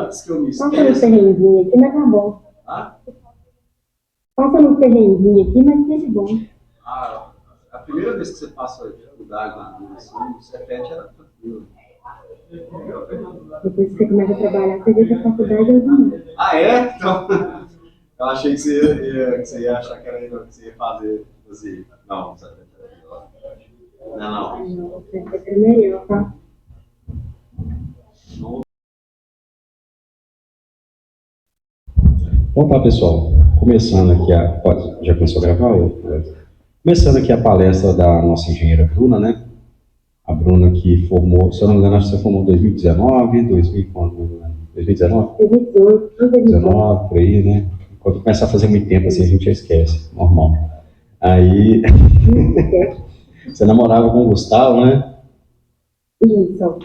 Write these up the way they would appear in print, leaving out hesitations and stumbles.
antes que eu me Passa no esqueça. perrenguinho aqui, mas tá bom. Ah, Passa no perrenguinho aqui, mas tá de bom. a primeira vez que você passa a dificuldade na vida, assim, o Cefete era tranquilo. Depois que você começa a trabalhar, você vê que a faculdade é horrível. Ah, é? Então, eu achei que você ia achar que era que você ia fazer, tipo assim, não, Cefete era melhor. Não, Ai, não, você é melhor, tá? não. Então tá, pessoal, começando aqui já começou a gravar? Começando aqui a palestra da nossa engenheira Bruna, né? A Bruna que formou, se eu não me engano, acho que você formou em 2019, 2019? 2018, 2019, por aí, né? Quando começa a fazer muito tempo, assim, a gente já esquece, normal. Aí, você namorava com o Gustavo, né? Isso.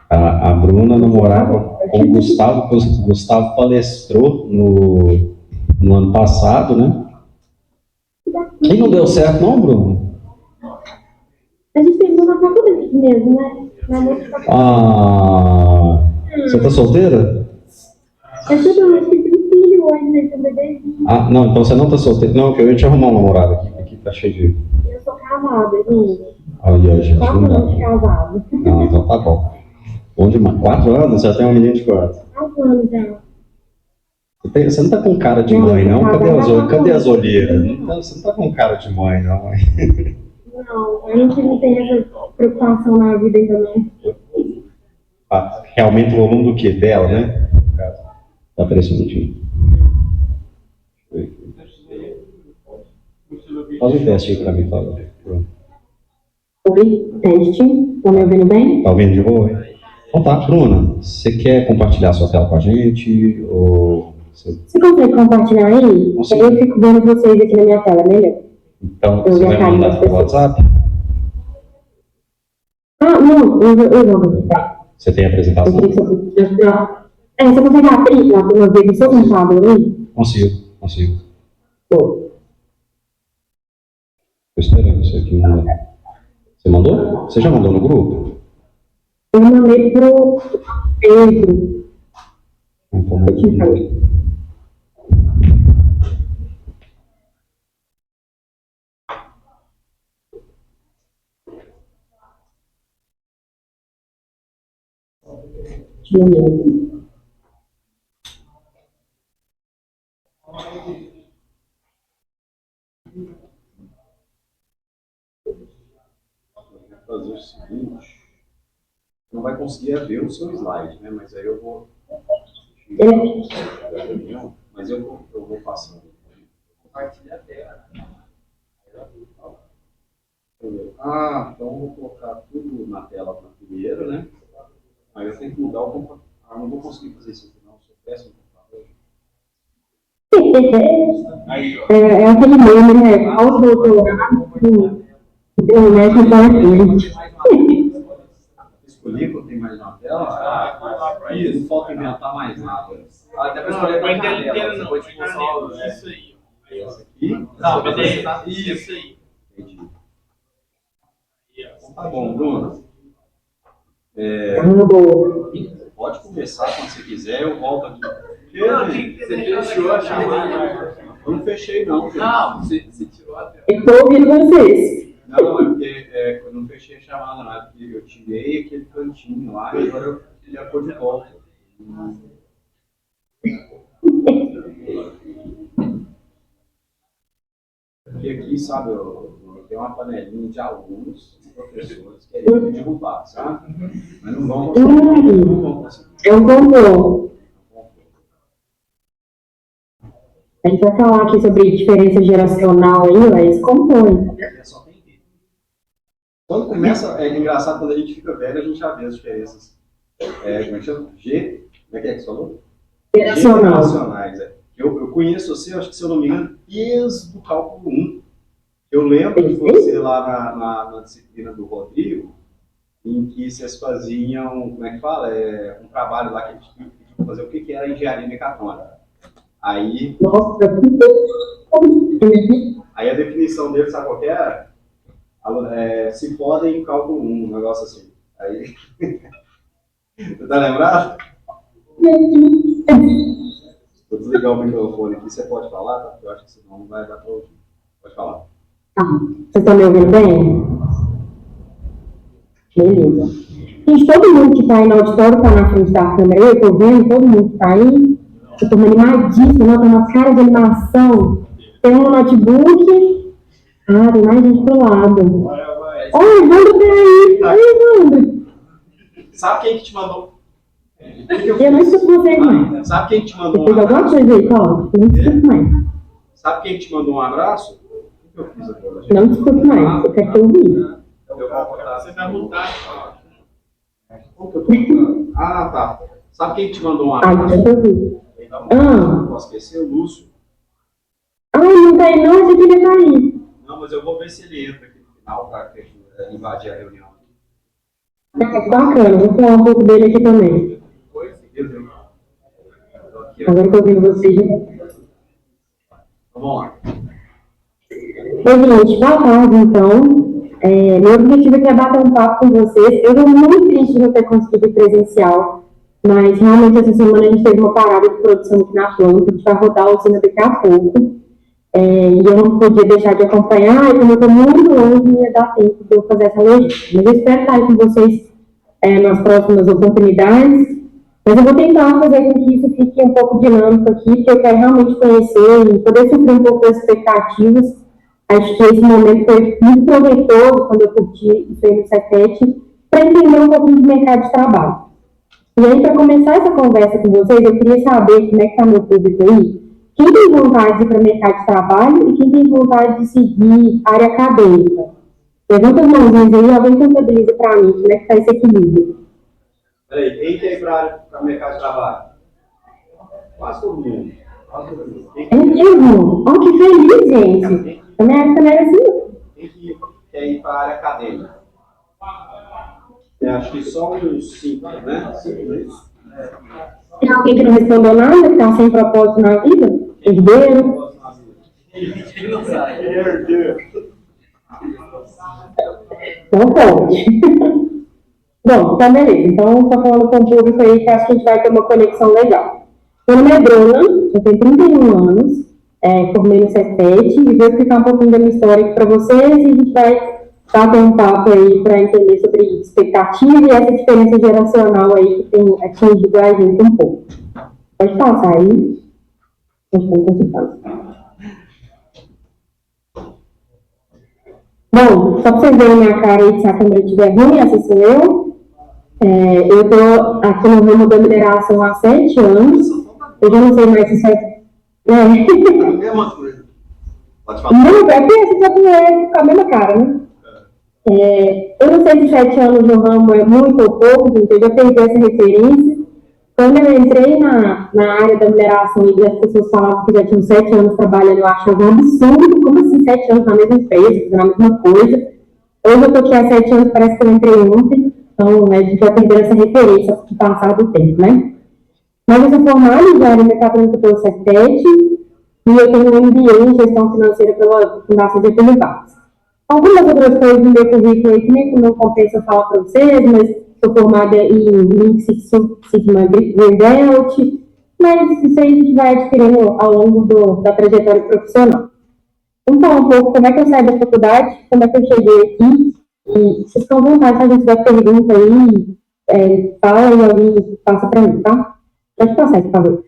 A Bruna namorava com o Gustavo, que o Gustavo palestrou no ano passado, né? E não deu certo não, Bruno? A gente tem uma faculdade mesmo, né? Namoro de faculdade. Ah, você tá solteira? Eu tenho filho hoje, né? Tem um bebezinho. Ah, não, então você não tá solteira. Não, que eu ia te arrumar um namorado aqui tá cheio de... Eu sou casada, gente. Olha, gente, 4 não dá. anos de casado. Não, então tá bom. Bom demais. 4 anos? Já tem uma menina de 4. 4 anos já. Você não tá com cara de mãe, não? Cadê as olheiras? Você não tá com cara de mãe, não. Não, a gente não tem essa preocupação na vida ainda não. Ah, realmente o volume do quê? Dela, né? Tá aparecendo um minutinho. Faz um teste aí pra mim, fala. Oi, teste. Estão me ouvindo bem? Tá ouvindo de boa? Então tá, Bruna, você quer compartilhar sua tela com a gente? Ou Você consegue compartilhar aí? Consigo. Eu fico vendo vocês aqui na minha tela, melhor. Então Eu você já vai caio mandar nas pelo pessoas. WhatsApp? Ah, não, eu vou visitar. Você tem a Eu apresentação? queria que você consegue abrir lá uma vez no seu computador aí? Consigo. Pô, Tô esperando você aqui mandar. Você mandou? Você já mandou no grupo? eu mandei pro Pedro. Então, Eu te falei. Te mandei. Vou fazer o seguinte, não vai conseguir ver o seu slide, né? Mas aí eu vou... Mas eu vou passando. Compartilha a tela. Ah, então eu vou colocar tudo na tela primeiro, né? Aí eu tenho que mudar o computador. Ah, não vou conseguir fazer isso aqui, não. Sou péssimo no computador. É aquele meme, né? Ao doutorado, internet importante. Escolhi que eu tenho mais na tela. Isso, não falta inventar mais nada. Até para escolher Não, a não janela. não. Isso aí. Esse aqui? Não, beleza. Isso aí. Entendi. Então, tá bom, Bruno. Boa. Pode começar quando você quiser, eu volto aqui. Não, você fechou a chamada. Eu não fechei, não. Não, você tirou a tela. Eu tô ouvindo vocês. Não, é porque eu não fechei a chamada, não. É porque eu tirei aquele cantinho lá e agora eu já pôr de volta. Porque aqui, sabe, eu tenho uma panelinha de alunos e professores querendo me derrubar, sabe? Mas não vão conseguir. Não vão conseguir. É um complô. A gente vai falar aqui sobre diferença geracional aí, mas compõe. É só tem que. Quando começa, é engraçado, quando a gente fica velho, a gente já vê as diferenças. Como é que chama? Como é que você falou? Geracional. Geracionais, é. Eu conheço você, acho que se eu não me engano, desde o cálculo 1. Eu lembro de você lá na disciplina do Rodrigo, em que vocês faziam, como é que fala? Um trabalho lá que a gente tinha que fazer o que era engenharia mecatrônica. Aí, Nossa, a definição dele, sabe qual que era? Se podem em cálculo 1, um negócio assim. Aí, você tá lembrado? desligar o microfone aqui, você pode falar, tá? Eu acho que senão não vai dar para ouvir. Pode falar. Tá. Vocês estão me ouvindo bem? Beleza. Gente, todo mundo que está aí no auditório está na frente da câmera. Eu estou vendo, todo mundo que está aí. Eu estou animadíssima, tem uma cara de animação. Tem um notebook. Ah, tem mais gente pro lado. Olha, Evandro tá aí. Oi, Evandro. Sabe quem que te mandou? Eu não escuto vocês mais. Sabe quem que te mandou Você fez alguma coisa aí, Paulo? Eu não escuto mais. Sabe quem que te mandou um abraço? O que eu fiz agora? Não escuto mais. Eu quero te ouvir. Eu vou botar. Você vai mudar. Como que eu tô botando? Ah, tá. Sabe quem que te mandou um Ah, abraço? eu quero te ouvir. Não posso esquecer, o Lúcio. Ah, não tá aí não, eu queria estar aí. Não, mas eu vou ver se ele entra aqui no final para invadir a reunião. Bacana, vou falar um pouco dele aqui também. Agora que eu ouvindo vocês. Vamos lá. Oi, gente, boa tarde, então. Meu objetivo aqui é bater um papo com vocês. Eu estou muito triste de não ter conseguido ir presencial, mas realmente essa semana a gente teve uma parada de produção aqui na planta, a gente vai rodar a usina daqui a pouco. E eu não podia deixar de acompanhar, e como eu estou muito longe, não ia dar tempo de eu fazer essa logística. Mas eu espero estar aí com vocês nas próximas oportunidades. Mas eu vou tentar fazer com que isso fique um pouco dinâmico aqui, porque eu quero realmente conhecer e poder suprir um pouco das expectativas. Acho que esse momento foi muito proveitoso quando eu curti isso aí no Cefet, para entender um pouquinho de mercado de trabalho. E aí, para começar essa conversa com vocês, eu queria saber como é que está meu público aí. Quem tem vontade de ir para o mercado de trabalho e quem tem vontade de seguir área acadêmica? Levanta as mãozinhas aí, alguém contabiliza para mim como é que está esse equilíbrio. Peraí, quem quer ir para o mercado de trabalho? Quase todo mundo. É mesmo? Olha que feliz, gente. Na minha época não era assim. Quem que quer ir para a área acadêmica? Acho que só uns 5, né? 5 meses. Tem alguém que não respondeu nada, que está sem propósito na vida? Herdeiro? Ele não sabe. Não pode. Bom, então beleza. Então, estou falando com o público aí que acho que a gente vai ter uma conexão legal. Meu nome é Bruna, eu tenho 31 anos, formei no Cefet e vou explicar um pouquinho da minha história aqui para vocês e a gente vai bater um papo aí para entender sobre expectativa e essa diferença geracional aí que tem atingido a gente um pouco. Pode passar aí. Bom, só para vocês verem minha cara aí, se a câmera estiver ruim, essa sou eu. Eu estou aqui no ramo da mineração há 7 anos. Eu já não sei mais se isso é. Pode falar. Não, é que esse já é com a mesma cara, né? Eu não sei se 7 anos no ramo é muito ou pouco, gente, eu já perdi essa referência. Quando eu entrei na área da mineração e as pessoas falavam que já tinham 7 anos trabalhando, eu achava um absurdo. Como assim 7 anos na mesma empresa, fazendo a mesma coisa? Hoje eu estou aqui há 7 anos, parece que eu entrei ontem. Então, a gente vai perder essa referência com o passar do tempo, né? Mas eu sou formada em engenharia mecânica pelo Cefet e eu tenho um MBA em gestão financeira pela Fundação Getúlio Vargas. Algumas outras coisas no meu currículo aí que nem não compensa falar para vocês, mas sou formada em Lean Six Sigma Green Belt, mas isso aí a gente vai adquirindo ao longo da trajetória profissional. Vamos falar um pouco como é que eu saí da faculdade, como é que eu cheguei aqui, e vocês estão à vontade, se a gente tiver pergunta aí, fala e alguém passa para mim, tá? Pode passar, por favor.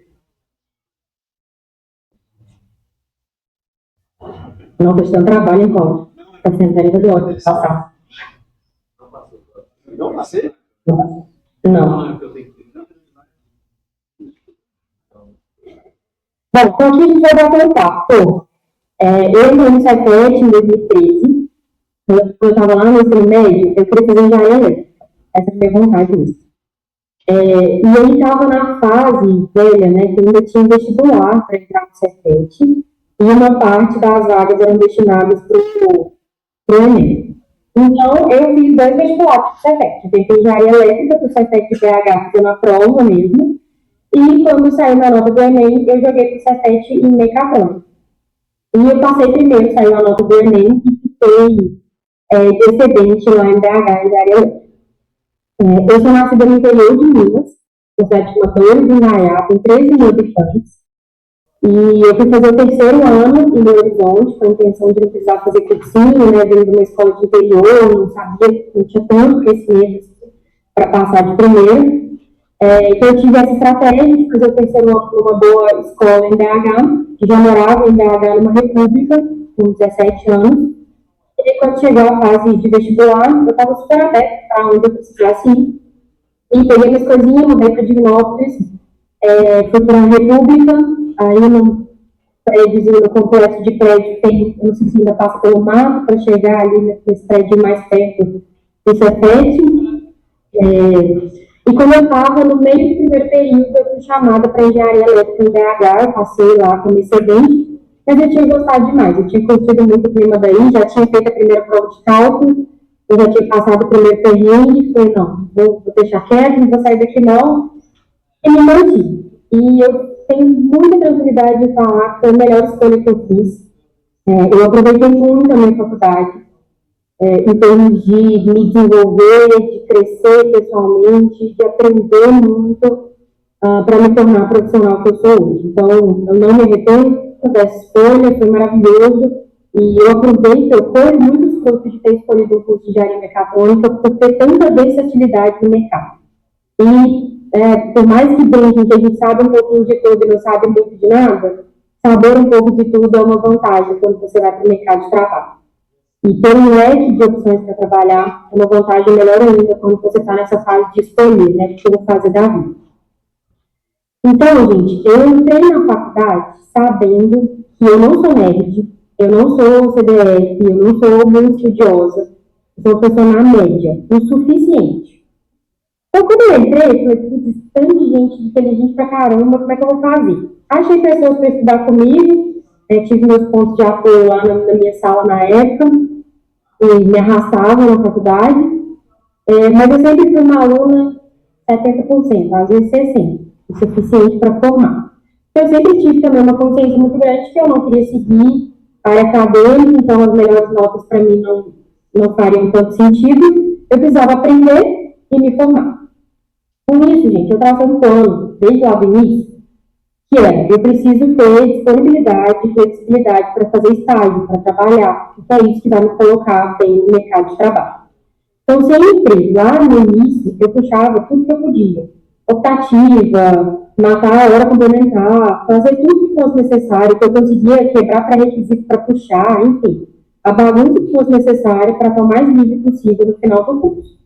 Não, estou dando trabalho, hein, Paulo? Está sentando do ótimo, passar. Não passei? Não. Bom, então aqui a gente vai bater um papo. Eu entrei no Cefet em 2013. Quando eu estava lá no ensino médio, eu queria fazer engenharia elétrica. Essa foi a minha vontade disso. E ele estava na fase velha, né, que ainda tinha vestibular para entrar no Cefet, e uma parte das vagas eram destinadas para o Enem. Então, eu fiz 2 vestibulares para o Cefet. Eu tentei engenharia elétrica para o Cefet de BH, fazendo a prova mesmo, e quando saiu minha nota do Enem, eu joguei para o Cefet em mecatrônica. E eu passei primeiro, saiu a nota do Enem, e fiquei de excedente lá em BH, em engenharia elétrica. Eu sou nascida no interior de Minas, na cidade de Torres do Indaiá, tem 13 mil habitantes. E eu fui fazer o terceiro ano em Belo Horizonte, com a intenção de não precisar fazer cursinho, né, vindo de uma escola de interior, não sabia, não tinha tanto conhecimento para passar de primeiro. Então, eu tive essa estratégia de fazer o terceiro ano numa boa escola em BH, que já morava em BH numa república, com 17 anos. E quando chegou a fase de vestibular, eu estava super aberta para onde eu precisasse ir. E peguei minhas coisinhas, mudei para Divinópolis, fui para a república, aí num prédiozinho, no complexo de prédio, tem, eu não sei se ainda passa pelo mato, para chegar ali nesse prédio mais perto do Cefet. E como eu estava no meio do primeiro período, eu fui chamada para engenharia elétrica em BH, eu passei lá como excedente, mas eu tinha gostado demais, eu tinha curtido muito o clima daí, já tinha feito a primeira prova de cálculo, eu já tinha passado o primeiro perrengue, falei, não, vou deixar quieto, não vou sair daqui não, e me mantive. E eu tenho muita tranquilidade de falar que foi a melhor escolha que eu fiz. Eu aproveitei muito a minha faculdade, em termos de me desenvolver, de crescer pessoalmente, de aprender muito para me tornar a profissional que eu sou hoje. Então, eu não me arrependo dessa escolha, foi maravilhoso. E eu aproveito, eu corro muitos frutos de ter escolhido o curso de engenharia mecatrônica por ter tanta versatilidade no mercado. E, por mais que brinquem que a gente sabe um pouquinho de tudo e não sabe muito de nada, saber um pouco de tudo é uma vantagem quando você vai para o mercado de trabalho. E ter um leque de opções para trabalhar é uma vantagem melhor ainda quando você está nessa fase de escolher, né, o que eu vou fazer da vida. Então, gente, eu entrei na faculdade sabendo que eu não sou nerd, eu não sou CDF, eu não sou muito estudiosa, eu sou uma pessoa na média, o suficiente. Então, quando eu entrei, eu falei, putz, tanto de gente inteligente pra caramba, como é que eu vou fazer? Achei pessoas para estudar comigo, tive meus pontos de apoio lá na minha sala na época, e me arrastava na faculdade, mas eu sempre fui uma aluna 70%, às vezes 60%, o suficiente para formar. Então, eu sempre tive também uma consciência muito grande que eu não queria seguir a área acadêmica, então as melhores notas para mim não fariam tanto sentido, eu precisava aprender e me formar. Com isso, gente, eu tracei um plano, desde lá do início, que eu preciso ter disponibilidade e flexibilidade para fazer estágio, para trabalhar, porque é isso que vai me colocar bem no mercado de trabalho. Então, sempre, lá no início, eu puxava tudo que eu podia. Optativa, matar a hora complementar, fazer tudo que fosse necessário, que eu conseguia quebrar pré-requisito para puxar, enfim. A bagunça que fosse necessária para estar o mais livre possível no final do curso.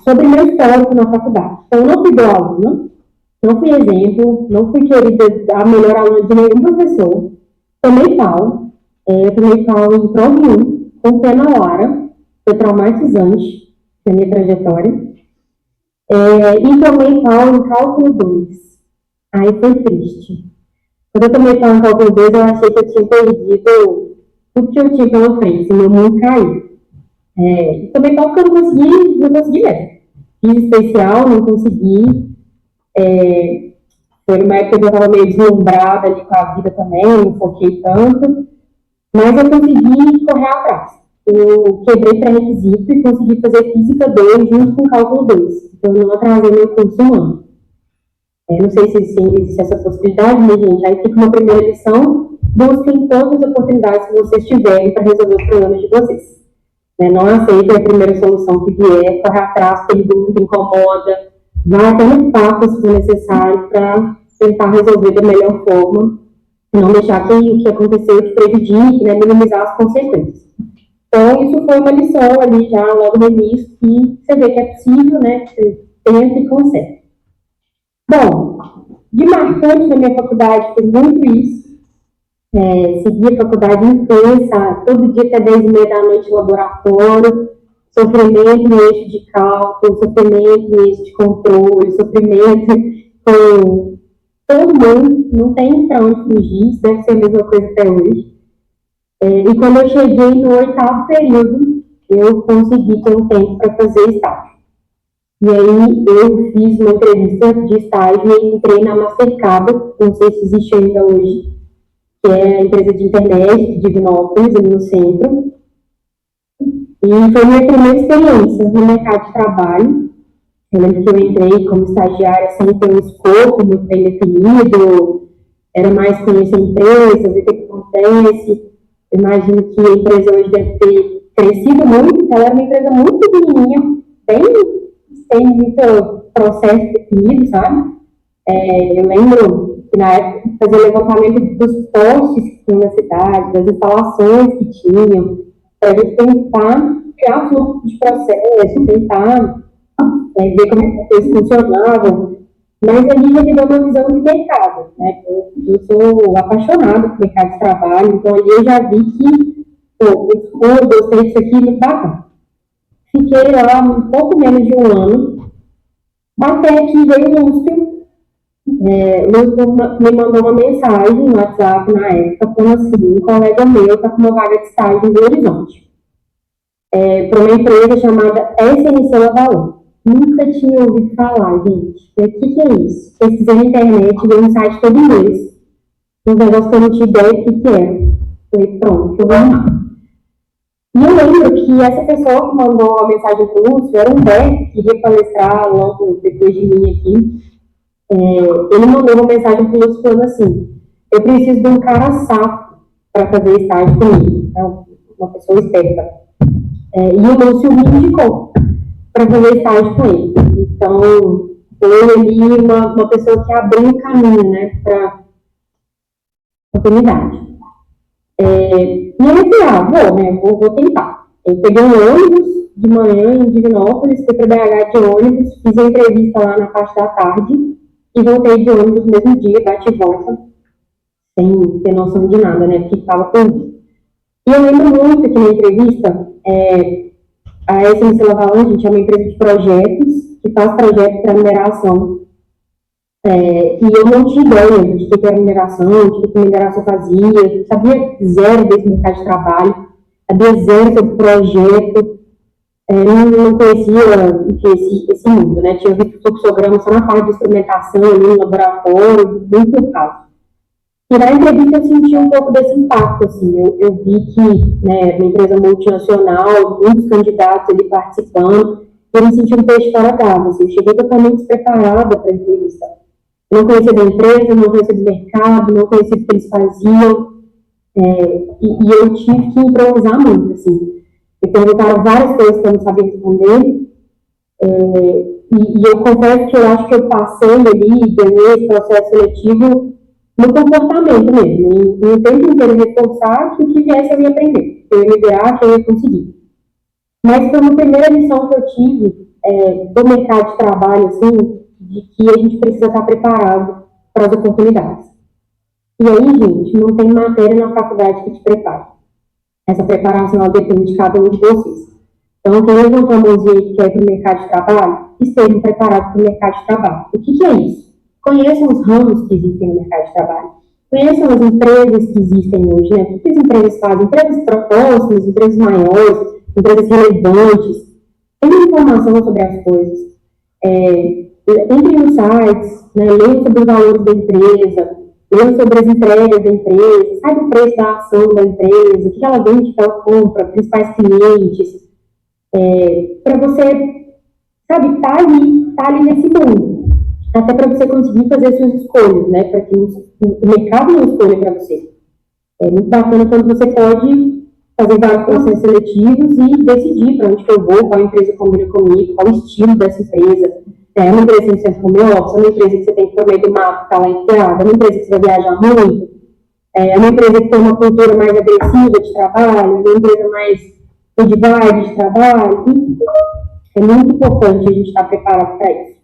Sobre meu histórico na faculdade. Então, eu não fui boa aluna, não fui exemplo, não fui querida a melhor aluna de nenhum professor. Tomei pau em prova 1, com pé na hora, foi traumatizante na minha trajetória. E tomei pau em cálculo 2. Aí foi triste. Quando eu tomei pau em cálculo 2, eu achei que eu tinha perdido tudo que eu tinha pela frente, meu mundo caiu. Tomei pau porque eu não consegui mesmo. Fiz especial, não consegui. Foi uma época que eu estava meio deslumbrada ali com a vida também, não foquei tanto, mas eu consegui correr atrás. Eu quebrei pré-requisito e consegui fazer Física 2 junto com Cálculo 2. Então, eu não atrasei meu curso um ano. Não sei se existe essa possibilidade, mas, gente, aí fica uma primeira lição: busquem todas as oportunidades que vocês tiverem para resolver os problemas de vocês. Não aceitem a primeira solução que vier, corre atrás, pergunta, incomoda, vai até no papo se for necessário para tentar resolver da melhor forma, não deixar que o que aconteceu te prejudique, né, minimizar as consequências. Então, isso foi uma lição ali já logo no início, que você vê que é possível, né, que você tenta e consegue. Bom, de marcante na minha faculdade foi muito isso. Segui a faculdade intensa, todo dia até 10h30 da noite no laboratório, sofrimento no eixo de cálculo, sofrimento no eixo de controle, sofrimento com todo mundo, não tem para onde fugir, isso deve ser a mesma coisa até hoje. E quando eu cheguei no 8º período, eu consegui ter um tempo para fazer estágio. E aí eu fiz uma entrevista de estágio e entrei na Mastercard, não sei se existe ainda hoje, que é a empresa de internet de Divinópolis, ali no centro. E foi minha primeira experiência no mercado de trabalho. Eu lembro que eu entrei como estagiária sem ter um escopo muito bem definido, era mais conhecer a empresa, ver o que acontece. Eu imagino que a empresa hoje deve ter crescido muito, porque ela era uma empresa muito pequenininha, bem, sem muito processo definido, sabe? Eu lembro que na época fazia levantamento dos postes que tinham na cidade, das instalações que tinham, para a gente tentar criar fluxo de processo, tentar ver como é que as coisas funcionavam, mas ali já me deu uma visão de mercado, né? Eu sou apaixonada por mercado de trabalho, então ali eu já vi que, pô, eu gostei disso aqui, muito bacana. Fiquei lá um pouco menos de um ano, até que veio o Lúcio, o Lúcio me mandou uma mensagem no WhatsApp na época, falando assim, um colega meu está com uma vaga de estágio em Belo Horizonte, para uma empresa chamada SNC Lavalor. Nunca tinha ouvido falar, gente. E o que é isso? Pesquisei na internet, vi um site todo em inglês. Um negócio que eu não tinha ideia do que era. Falei, pronto, eu vou arrumar. E eu lembro que essa pessoa que mandou a mensagem para o Lúcio era um Humberto, que iria palestrar logo depois de mim aqui. Ele mandou uma mensagem para o Lúcio falando assim, eu preciso de um cara safo para fazer estágio comigo. Uma pessoa esperta. E o Lúcio me indicou para fazer estágio com ele. Então, foi ali uma pessoa que abriu o caminho, né, para a oportunidade. E eu falei, vou, né, vou tentar. Eu peguei um ônibus de manhã em Divinópolis, fui para BH de ônibus, fiz a entrevista lá na parte da tarde e voltei de ônibus no mesmo dia, bate e volta, sem ter noção de nada, né, porque estava perdido. E eu lembro muito que na entrevista, a SNC Lavalin, gente, é uma empresa de projetos, que faz projetos para mineração. E eu não tinha ideia de que era mineração, de que mineração fazia, sabia zero desse mercado de trabalho, sabia zero sobre projeto, não conhecia esse mundo, né? Tinha visto fluxograma só na parte de instrumentação, ali no laboratório, muito caso. E na entrevista eu senti um pouco desse impacto, assim, eu vi que, né, uma empresa multinacional, muitos candidatos ali participando, eu me senti um peixe fora d'água, assim, eu cheguei totalmente despreparada para a entrevista. Eu não conhecia da empresa, não conhecia do mercado, não conhecia o que eles faziam, e eu tive que improvisar muito, assim. Me perguntaram várias coisas que eu não sabia responder, e eu confesso que eu acho que eu passei ali, ganhei esse processo seletivo no comportamento mesmo, e o tempo inteiro reforçar que o que viesse eu ia aprender, que eu ia me virar, que eu ia conseguir. Mas foi uma primeira lição que eu tive do mercado de trabalho, assim, de que a gente precisa estar preparado para as oportunidades. E aí, gente, não tem matéria na faculdade que te prepare. Essa preparação, ela depende de cada um de vocês. Então, quem levantou a mãozinha que quer ir para o mercado de trabalho, estejam preparados para o mercado de trabalho. O que é isso? Conheçam os ramos que existem no mercado de trabalho. Conheçam as empresas que existem hoje, né? O que as empresas fazem? Empresas próximas, empresas maiores, empresas relevantes. Tem informação sobre as coisas. Entrem nos sites, né? Leiam sobre os valores da empresa, leiam sobre as entregas da empresa, saiba o preço da ação da empresa, o que ela vende, o que ela compra, principais clientes, para você, sabe, tá ali nesse mundo, até para você conseguir fazer suas escolhas, né, para que o mercado não escolha para você. É muito bacana quando você pode fazer vários processos seletivos e decidir para onde que eu vou, qual empresa combina comigo, qual o estilo dessa empresa. É uma empresa que você tem home office, é uma empresa que você tem que prometer do mato, ficar lá enfiado, é uma empresa que você vai viajar muito, é uma empresa que tem uma cultura mais agressiva de trabalho, uma empresa mais good vibe de trabalho. É muito importante a gente estar preparado para isso.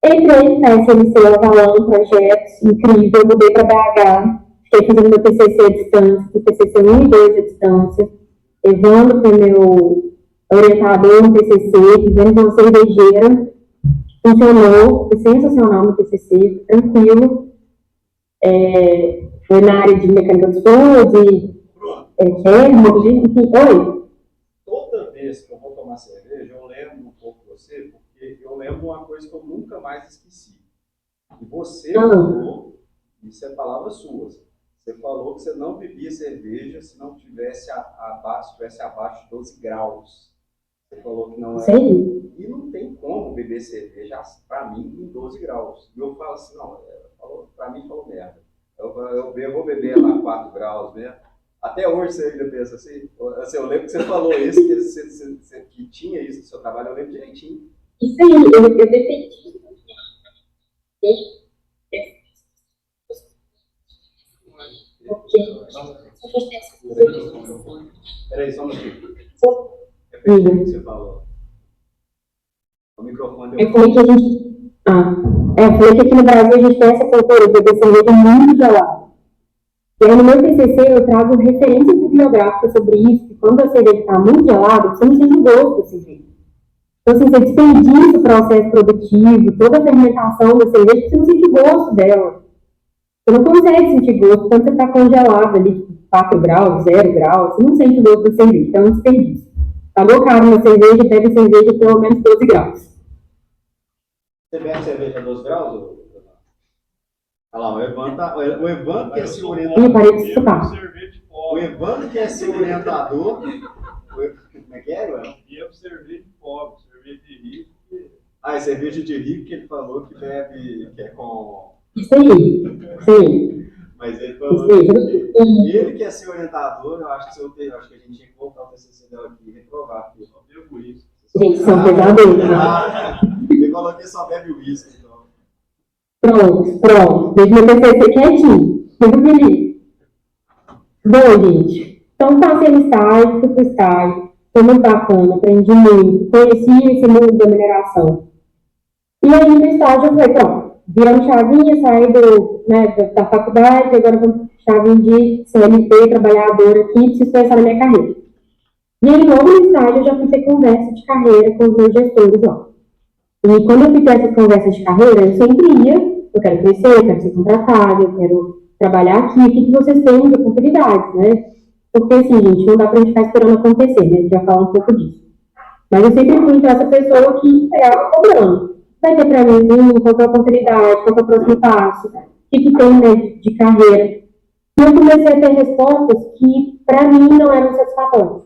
Entrei na SNC Lavalin, projetos incrível, mudei para BH, fiquei fazendo meu TCC à distância, fiz TCC 1 e 2 à distância. Evandro foi meu orientador no TCC, fizemos uma cervejeira, funcionou, foi sensacional no TCC, tranquilo. Foi na área de mecânica dos fluidos, enfim, oi. Toda vez que eu vou tomar cerveja, eu lembro um pouco de você, porque eu lembro uma coisa que eu nunca mais esqueci. E você falou, isso é palavras suas, você falou que você não bebia cerveja se não tivesse abaixo de 12 graus. Você falou que não era. Sim. E não tem como beber cerveja, para mim, em 12 graus. E eu falo assim, não, para mim falou merda. Eu vou beber lá 4 graus mesmo. Até hoje você ainda pensa assim? Eu lembro que você falou isso, que tinha isso no seu trabalho, eu lembro direitinho. Isso aí, eu defendi. Peraí, só um minutinho. Repete o que você falou. O microfone Eu falei que a gente. Eu falei que aqui no Brasil a gente tem essa cultura de beber cerveja muito gelada. E aí no meu TCC eu trago referências bibliográficas sobre isso, que quando a cerveja está muito gelada, você não sente o gosto da cerveja. Então, assim, você desperdiça o processo produtivo, toda a fermentação da cerveja, você não sente o gosto dela. Você não consegue sentir gosto quando você está congelado ali, 4 graus, 0 graus, você não sente o gosto da cerveja, então é um desperdício. Pagou caro na cerveja, bebe cerveja pelo menos 12 graus. Você bebe cerveja a 12 graus? Olha lá, o Evandro quer ser orientador. Parei de escutar. O Evandro quer ser orientador. Como é que é, Evandro? Bebo cerveja de pobre, cerveja de rico. É cerveja de rico que ele falou que bebe, que é com... Isso aí. Mas ele falou que ele quer ser orientador, eu acho que a gente tinha que voltar o TCC dela aqui e reprovar, porque eu só bebo isso. Gente, são pesadeiros. Ele falou que só bebe uísque, então. Pronto. Deixa meu TCC quietinho. Tudo feliz. Bom, gente. Então, passei no estágio, fui pro estágio. Foi muito bacana, aprendi muito. Conheci esse mundo da mineração. E aí, no estágio, eu falei, pronto. Viramos chavinha, saí da faculdade, agora vou chavinha de CLT, trabalhadora aqui, preciso pensar na minha carreira. E aí, logo no estágio, eu já fui ter conversa de carreira com os meus gestores lá. E quando eu fui ter essa conversa de carreira, eu sempre ia, eu quero crescer, eu quero ser contratada, eu quero trabalhar aqui, o que vocês têm de oportunidades, né? Porque assim, gente, não dá pra gente ficar esperando acontecer, né? A gente vai falar um pouco disso. Mas eu sempre fui então essa pessoa que pegava cobrando. Vai ter pra mim, qual é a oportunidade, qual é o próximo passo, o que tem, né, de carreira. E eu comecei a ter respostas que, pra mim, não eram satisfatórias.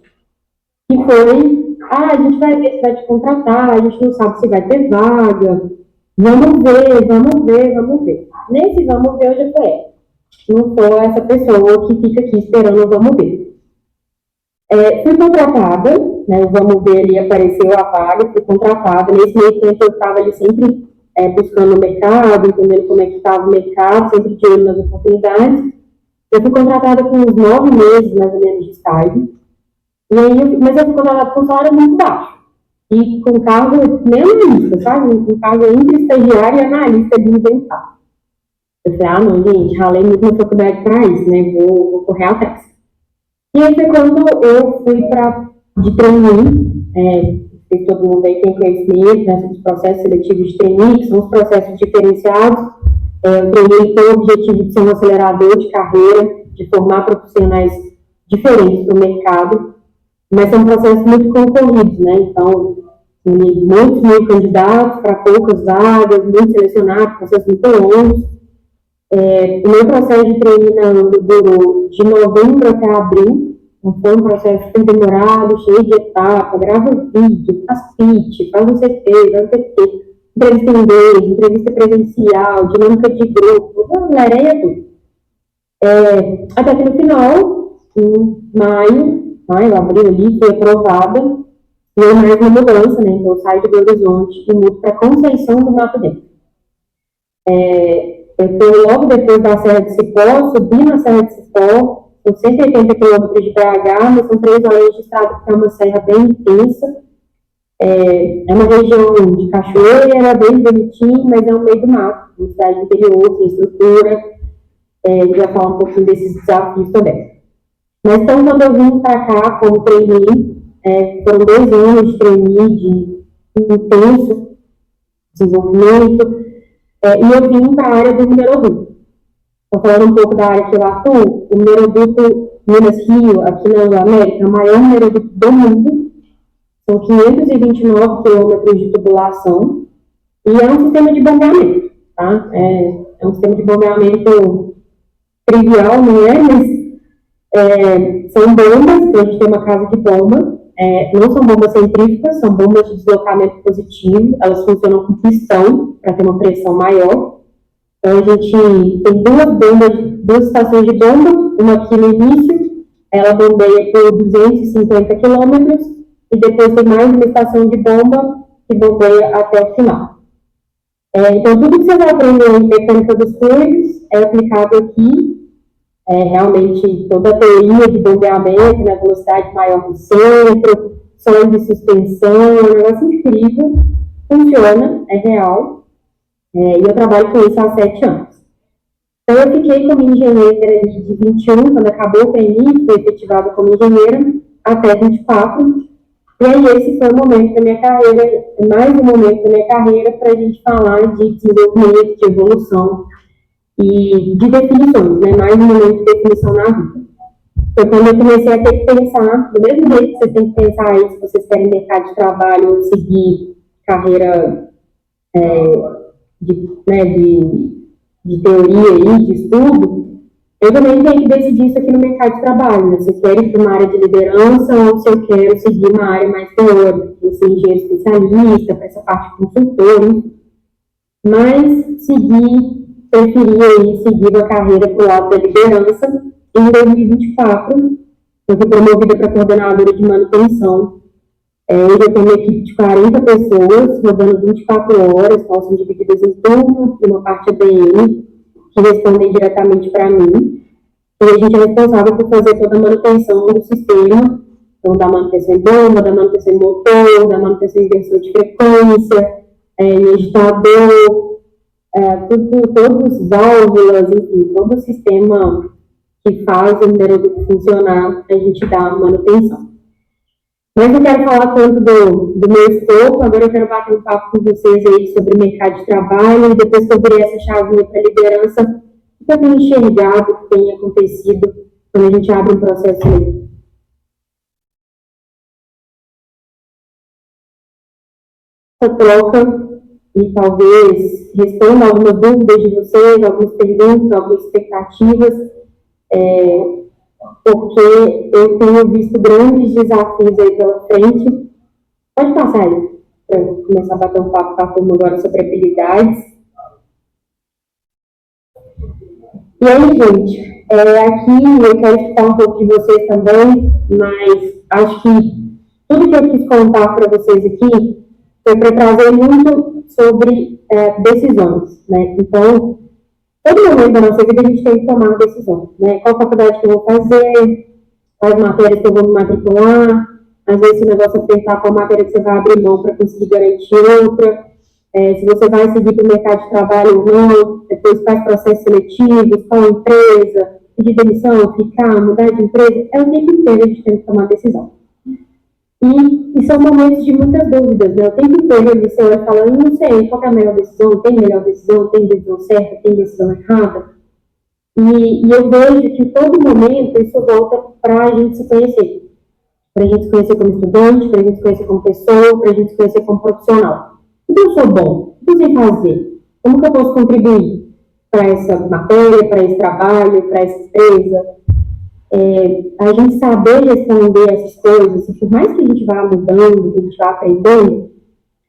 Que foi, a gente vai ver se vai te contratar, a gente não sabe se vai ter vaga, vamos ver. Nesse vamos ver, eu já falei, não sou essa pessoa que fica aqui esperando o vamos ver. Fui contratada, né, o vamos ver ali apareceu a vaga, fui contratada, nesse meio tempo eu estava ali sempre buscando o mercado, entendendo como é que estava o mercado, sempre de olho nas oportunidades. Eu fui contratada com uns 9 meses, mais ou menos, de estágio. E aí, mas eu fui contratada com um salário muito baixo. E com cargo nem analista, sabe? Um cargo entre estagiário e analista de inventário. Eu falei, não, gente, ralei muito na faculdade para isso, né? Vou correr atrás. E aí foi quando eu fui de trainee, todo mundo aí tem conhecimento, né, sobre os processos seletivos de trainee, que são os processos diferenciados. O trainee tem o objetivo de ser um acelerador de carreira, de formar profissionais diferentes do mercado, mas são processos muito concorridos, né? Então, muitos mil candidatos para poucas vagas, muito selecionados, processos muito longos. O meu processo de treinamento durou de novembro até abril, então foi um processo super demorado, cheio de etapas, grava vídeo, faz pitch, faz um CT, faz um PT, entrevista em inglês, entrevista presencial, dinâmica de grupo, lereia tudo. Até que no final, em maio, abril ali, foi aprovada, e eu mais uma mudança, né? Então eu saio de Belo Horizonte e mudo para Conceição do Mato Dentro. Eu estou logo depois da Serra de Cipó, subi na Serra de Cipó, são 180 quilômetros de BH, mas são 3 horas de estrada, porque é uma serra bem intensa. É uma região de cachoeira, é bem bonitinho, mas é no meio do mato, uma cidade interior, sem estrutura. A gente vai falar um pouquinho desses desafios também. Mas então, quando eu vim para cá como trainee, foram 2 anos de trainee, de intenso desenvolvimento, e eu vim para a área do mineroduto. Estou falando um pouco da área que eu atuo. O mineroduto Minas Rio, aqui na América, é o maior mineroduto do mundo. São 529 quilômetros de tubulação e é um sistema de bombeamento, tá? É um sistema de bombeamento trivial, não é? Mas são bombas, a gente tem uma casa de bomba. Não são bombas centrífugas, são bombas de deslocamento positivo. Elas funcionam com pistão para ter uma pressão maior. Então, a gente tem duas estações de bomba, uma aqui no início, ela bombeia por 250 quilômetros, e depois tem mais uma estação de bomba que bombeia até o final. Então, tudo que vocês aprendem em mecânica dos fluidos é aplicado aqui. Realmente, toda a teoria de bombeamento, na velocidade maior do centro, som de suspensão, é um negócio incrível, funciona, é real, e eu trabalho com isso há 7 anos. Então, eu fiquei como engenheira de 21, quando acabou o trainee, fui efetivada como engenheira, até 24, e aí esse foi o momento da minha carreira, mais um momento da minha carreira, para a gente falar de desenvolvimento, de evolução e de definições, né? Mais um momento de definição na vida. Foi quando eu comecei a ter que pensar, do mesmo jeito que você tem que pensar aí, se vocês querem mercado de trabalho ou seguir carreira de teoria e de estudo, eu também tenho que decidir isso aqui no mercado de trabalho, né? Se eu quero ir para uma área de liderança ou se eu quero seguir uma área mais teórica, ser engenheiro especialista, para essa parte de consultor, enfim. Mas preferi aí seguir a carreira para o lado da liderança. Em 2024, eu fui promovida para coordenadora de manutenção. Hoje eu tenho uma equipe de 40 pessoas, rodando 24 horas, elas são divididas em turno, e uma parte ADM, que respondem diretamente para mim. E a gente é responsável por fazer toda a manutenção do sistema, então da manutenção em bomba, da manutenção em motor, da manutenção em inversor de frequência, em agitador, todos os válvulas, enfim, todo o sistema que faz o aeroduto funcionar, a gente dá manutenção. Mas não quero falar tanto do meu escopo, agora eu quero bater um papo com vocês aí sobre mercado de trabalho, e depois que eu virei essa chavinha para liderança, o que eu tenho enxergado, o que tem acontecido quando a gente abre um processo aí. Essa troca, e talvez responda algumas dúvidas de vocês, algumas perguntas, algumas expectativas, porque eu tenho visto grandes desafios aí pela frente. Pode passar aí, para começar a bater um papo com a turma agora sobre habilidades. E aí, gente, aqui eu quero escutar um pouco de vocês também, mas acho que tudo que eu quis contar para vocês aqui foi para trazer muito sobre decisões, né? Então, todo momento da nossa vida a gente tem que tomar decisões, né? Qual faculdade que eu vou fazer, quais matérias que eu vou me matricular, às vezes se o negócio apertar, qual matéria que você vai abrir mão para conseguir garantir outra, se você vai seguir para o mercado de trabalho ou não, depois faz processos seletivos, qual empresa, pedir demissão, ficar, mudar de empresa, o tempo inteiro a gente tem que tomar decisão. E são momentos de muitas dúvidas, né? O tempo inteiro você vai falando, não sei, qual é a melhor decisão, tem melhor decisão, tem decisão certa, tem decisão errada. E eu vejo que em todo momento isso volta para a gente se conhecer. Para a gente se conhecer como estudante, para a gente se conhecer como pessoa, para a gente se conhecer como profissional. O que eu sou bom? O que eu sei fazer? Como que eu posso contribuir para essa matéria, para esse trabalho, para essa empresa? A gente saber responder essas coisas, e por mais que a gente vá mudando, que a gente vá aprendendo,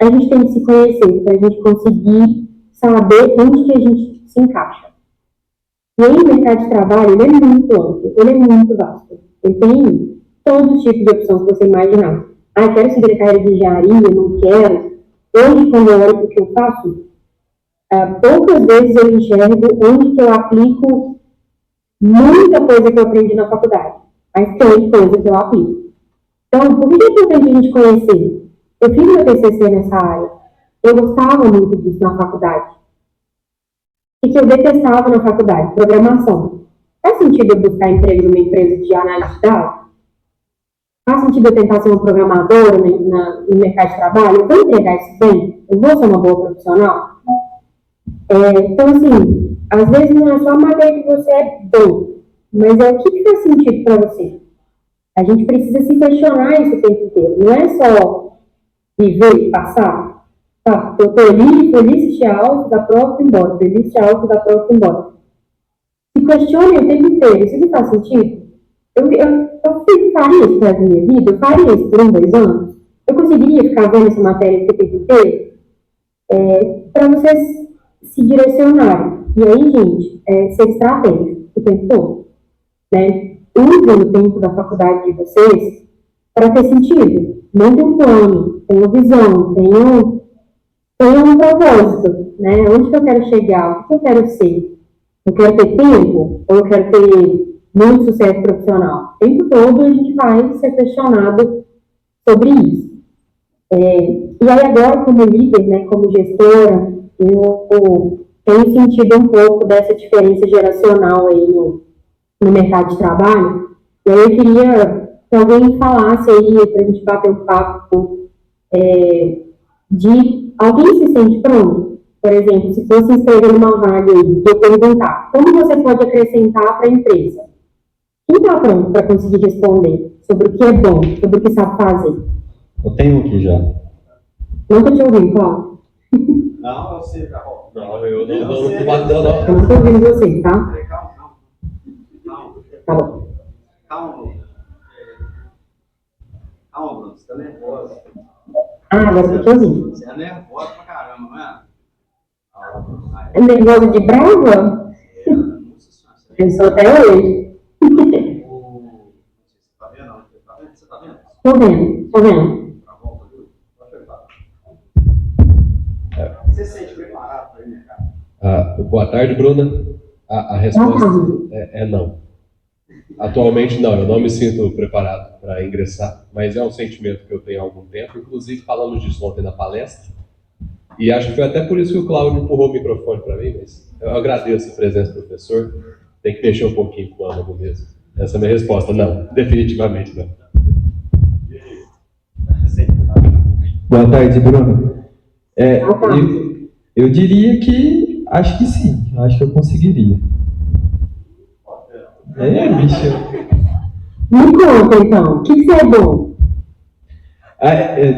a gente tem que se conhecer, para a gente conseguir saber onde que a gente se encaixa. E aí o mercado de trabalho, ele é muito amplo, ele é muito vasto. Ele tem todos os tipos de opções que você imaginar. Quero seguir a carreira de engenharia, não quero. Hoje, quando eu olho para o que eu faço, poucas vezes eu enxergo onde que eu aplico muita coisa que eu aprendi na faculdade, mas tem coisa que eu aplico. Então, por que é importante a gente conhecer? Eu fiz meu TCC nessa área, eu gostava muito disso na faculdade. O que eu detestava na faculdade? Programação. Faz sentido eu buscar emprego numa empresa de análise de dados? Faz sentido eu tentar ser uma programadora no mercado de trabalho? Eu vou entregar isso bem? Eu vou ser uma boa profissional? Então, assim, às vezes não é só a matéria que você é bom, mas é o que faz sentido para você. A gente precisa se questionar isso o tempo inteiro. Não é só viver e passar. Tá, eu estou ali, feliz, tia alto, da prova, embora. Feliz, tia alto, da prova, embora. Se questione o tempo inteiro. Isso que faz sentido? Eu faria isso para a minha vida? Eu faria isso por 1, 2 anos? Eu conseguiria ficar vendo essa matéria o tempo inteiro? Para vocês se direcionarem. E aí, gente, ser estratégico o tempo todo, né? Usem o tempo da faculdade de vocês para ter sentido. Monte um plano, tenha visão, tenha um propósito, né? Onde que eu quero chegar? O que eu quero ser? Eu quero ter tempo ou eu quero ter muito sucesso profissional? O tempo todo a gente vai ser questionado sobre isso. E aí agora, como líder, né, como gestora, eu tenho sentido um pouco dessa diferença geracional aí no mercado de trabalho. E aí eu queria que alguém falasse aí, para a gente bater um papo, de alguém se sente pronto. Por exemplo, se fosse inscrever numa vaga aí, e eu perguntar, como você pode acrescentar para a empresa? Quem está pronto para conseguir responder sobre o que é bom, sobre o que sabe fazer? Eu tenho aqui já. Não estou te ouvindo, Paulo. Não, eu sei, Carol. Não, eu não. Eu não estou ouvindo você, tá? Calma. Tá bom. Calma, Bruno. Você tá nervosa. Agora eu estou te ouvindo. Você é nervosa pra caramba, não é? É nervosa de brava? Eu sou até hoje. Você tá vendo? Você tá vendo? Tô vendo. Pra volta, viu? Pode apertar. Você se sente preparado para ir no mercado? Boa tarde, Bruna. A resposta é não. Atualmente não, eu não me sinto preparado para ingressar, mas é um sentimento que eu tenho há algum tempo. Inclusive falamos disso ontem na palestra, e acho que foi até por isso que o Cláudio empurrou o microfone para mim, mas eu agradeço a presença do professor. Tem que mexer um pouquinho com o âmago mesmo. Essa é a minha resposta, não, definitivamente não. Boa tarde, Bruno. Eu diria que acho que sim, acho que eu conseguiria. Bicho. Me conta, então. O que você é bom?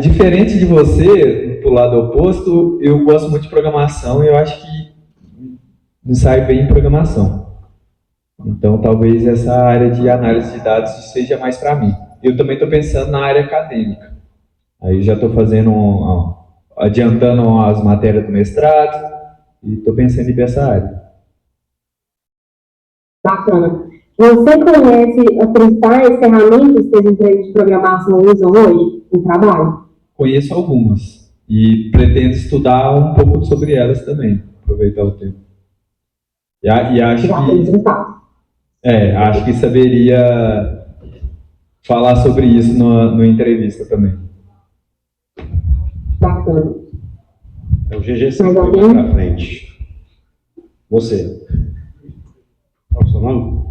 Diferente de você, pro lado oposto, eu gosto muito de programação e eu acho que me sai bem em programação. Então, talvez essa área de análise de dados seja mais para mim. Eu também estou pensando na área acadêmica. Aí já estou adiantando as matérias do mestrado e estou pensando em ir para essa área. Bacana. Você conhece as principais ferramentas que as empresas de programação usam hoje no trabalho? Conheço algumas e pretendo estudar um pouco sobre elas também, aproveitar o tempo. E acho que saberia falar sobre isso no entrevista também. Bacana. É o GG sempre foi mais pra frente. Você. Qual é o seu nome?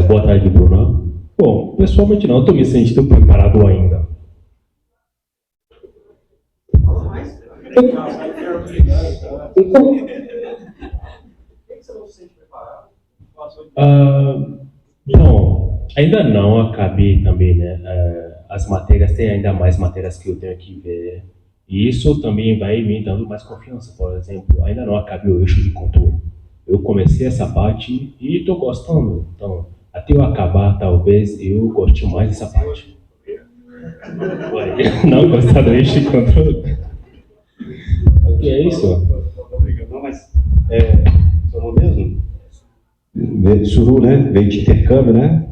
Boa tarde, Bruno. Bom, pessoalmente não, estou me sentindo preparado ainda. Não, ainda não acabei também, né? As matérias, tem ainda mais matérias que eu tenho que ver. E isso também vai me dando mais confiança. Por exemplo, ainda não acabei o eixo de controle. Eu comecei essa parte e estou gostando. Então, até eu acabar, talvez eu goste mais dessa parte. Não gostar do eixo de controle? O que é isso? Não, mas seu nome mesmo? Suru, né? Veio de intercâmbio, né?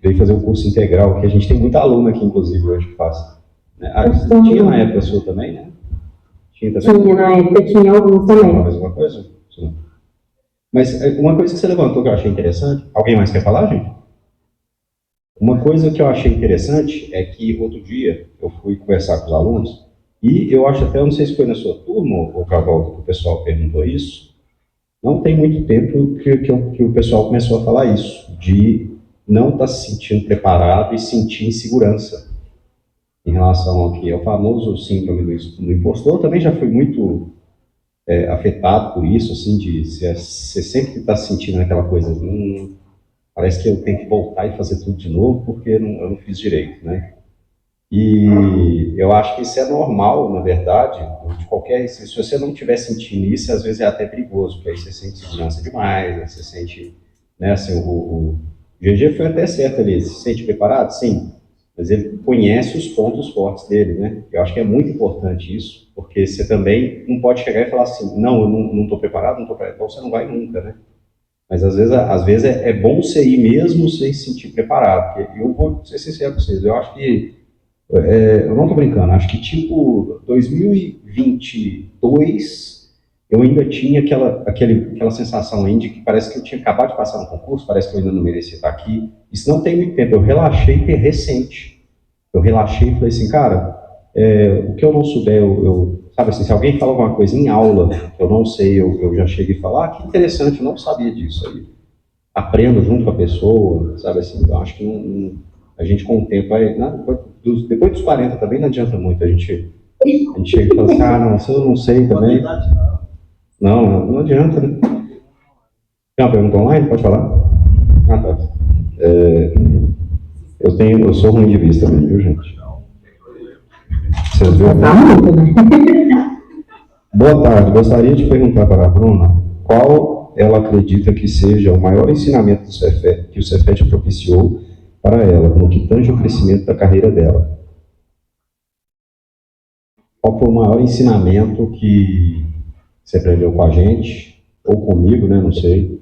Veio fazer um curso integral, que a gente tem muita aluna aqui, inclusive, hoje que faz. Tinha na época sua também, né? Tinha na época, tinha alguns também. Mais alguma coisa? Mas uma coisa que você levantou que eu achei interessante, alguém mais quer falar, gente? Uma coisa que eu achei interessante é que outro dia eu fui conversar com os alunos e eu acho até, eu não sei se foi na sua turma ou Cavaldo que o pessoal perguntou isso, não tem muito tempo que o pessoal começou a falar isso, de não estar se sentindo preparado e sentir insegurança em relação ao que é o famoso síndrome do impostor. Eu também já fui muito afetado por isso, assim, de você sempre está sentindo aquela coisa, parece que eu tenho que voltar e fazer tudo de novo porque eu não fiz direito, né? E eu acho que isso é normal, na verdade, se você não estiver sentindo isso, às vezes é até perigoso, porque aí você sente segurança demais, né? Você sente, né, assim, o GG foi até certo ali, se sente preparado? Sim. mas ele conhece os pontos fortes dele, né? Eu acho que é muito importante isso, porque você também não pode chegar e falar assim, não, eu não estou preparado, então você não vai nunca, né? Mas às vezes é bom você ir mesmo sem se sentir preparado, porque eu vou ser sincero com vocês, eu acho que, eu não estou brincando, acho que tipo 2022 eu ainda tinha aquela sensação ainda de que parece que eu tinha acabado de passar no concurso, parece que eu ainda não merecia estar aqui. Isso não tem muito tempo, eu relaxei recente. Eu relaxei e falei assim, cara, o que eu não souber, sabe assim, se alguém fala alguma coisa em aula que eu não sei, eu já chego e falo, que interessante, eu não sabia disso aí. Aprendo junto com a pessoa, sabe assim, eu acho que a gente com o tempo depois dos 40 também não adianta muito, a gente chega e fala assim, não, se eu não sei também. Não adianta, né? Tem uma pergunta online? Pode falar? Tá. Eu sou ruim de vista também, viu, gente? Vocês viram? Boa tarde. Gostaria de perguntar para a Bruna qual ela acredita que seja o maior ensinamento que o Cefet propiciou para ela, no que tange o crescimento da carreira dela. Qual foi o maior ensinamento que você aprendeu com a gente, ou comigo, né? Não sei.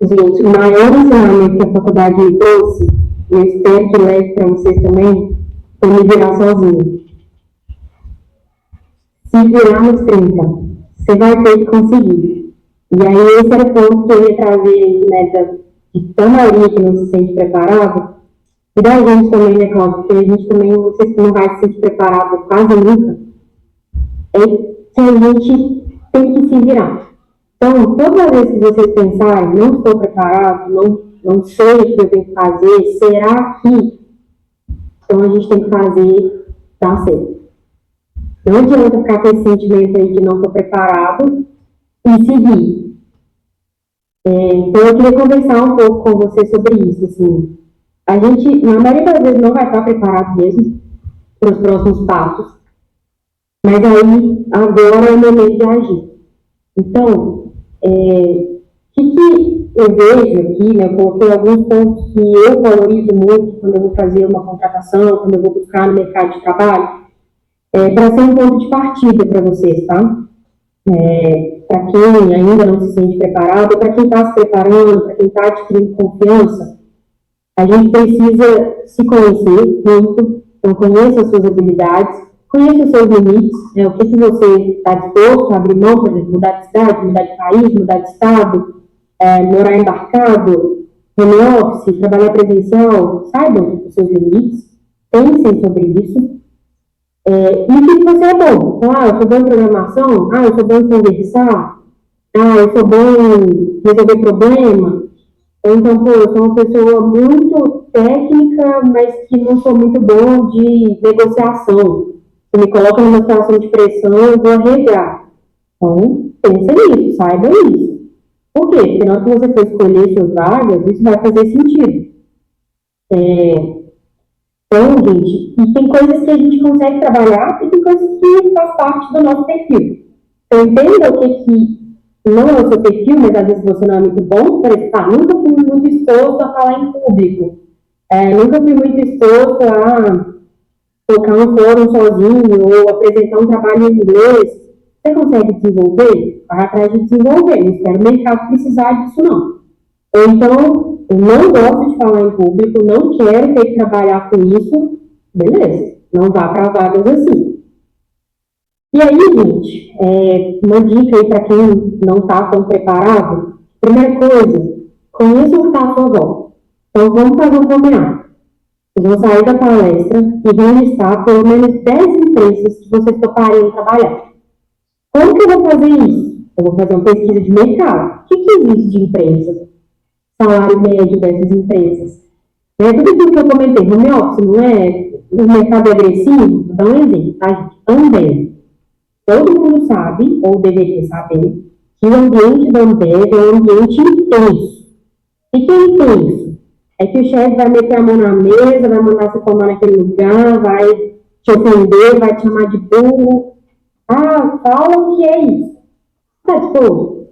Gente, o maior ensinamento que a faculdade me trouxe, e eu espero que leve para vocês também, foi me virar sozinho. Se virar nos 30, você vai ter que conseguir. E aí, esse era o ponto que eu ia trazer, né, de tão maioria que não se sente preparado, e da gente também, né, Cláudio, porque a gente também, não sei se não vai se sentir preparado quase nunca, é que a gente tem que se virar. Então, toda vez que vocês pensarem, não estou preparado, não sei o que eu tenho que fazer, será que? Então, a gente tem que fazer dar certo. Não adianta ficar com esse sentimento aí de não estou preparado e seguir. Então, eu queria conversar um pouco com você sobre isso. Assim, a gente, na maioria das vezes, não vai estar preparado mesmo para os próximos passos, mas aí, agora é o momento de agir. Então, o que eu vejo aqui, né, eu coloquei alguns pontos que eu valorizo muito quando eu vou fazer uma contratação, quando eu vou buscar no mercado de trabalho, para ser um ponto de partida para vocês, tá? Para quem ainda não se sente preparado, para quem está se preparando, para quem está adquirindo confiança, a gente precisa se conhecer muito, então conheça as suas habilidades, conheça os seus limites, o que você está disposto a abrir mão, por exemplo, mudar de cidade, mudar de país, mudar de estado, morar embarcado, home office, trabalhar presencial, saibam os seus limites, pensem sobre isso. E o que você é bom? Então, eu sou bom em programação, eu sou bom em conversar, eu sou bom em resolver problema. Então, eu sou uma pessoa muito técnica, mas que não sou muito bom de negociação. Se me coloca numa situação de pressão, eu vou arregar. Então, pensa nisso, saiba isso. Por quê? Porque na hora que você for escolher suas vagas, isso vai fazer sentido. Então, gente, e tem coisas que a gente consegue trabalhar e tem coisas que faz parte do nosso perfil. Então, entenda o que não é o seu perfil, mas às vezes você não é muito bom. Por exemplo, nunca fui muito exposto a falar em público. Nunca fui muito exposto a tocar um fórum sozinho ou apresentar um trabalho em inglês. Você consegue desenvolver? Vai atrás de desenvolver. Não espero o mercado precisar disso, não. Ou então, eu não gosto de falar em público, não quero ter que trabalhar com isso. Beleza, não vá para vagas assim. E aí, gente, uma dica aí para quem não está tão preparado. Primeira coisa, conheça o que está à sua volta. Então, vamos fazer um combinado. Vocês vão sair da palestra e vão listar pelo menos 10 empresas que vocês topariam trabalhar. Como que eu vou fazer isso? Eu vou fazer uma pesquisa de mercado. O que existe de empresa? Salário médio dessas empresas. Tudo aquilo que eu comentei, home office, não é? O mercado é agressivo? Vou dar um exemplo, tá, gente? Também. Todo mundo sabe, ou deveria saber, que o ambiente da Ambev é um ambiente intenso. O que é intenso? É que o chefe vai meter a mão na mesa, vai mandar você tomar naquele lugar, vai te ofender, vai te chamar de burro. Falam que é isso. Tá disposto?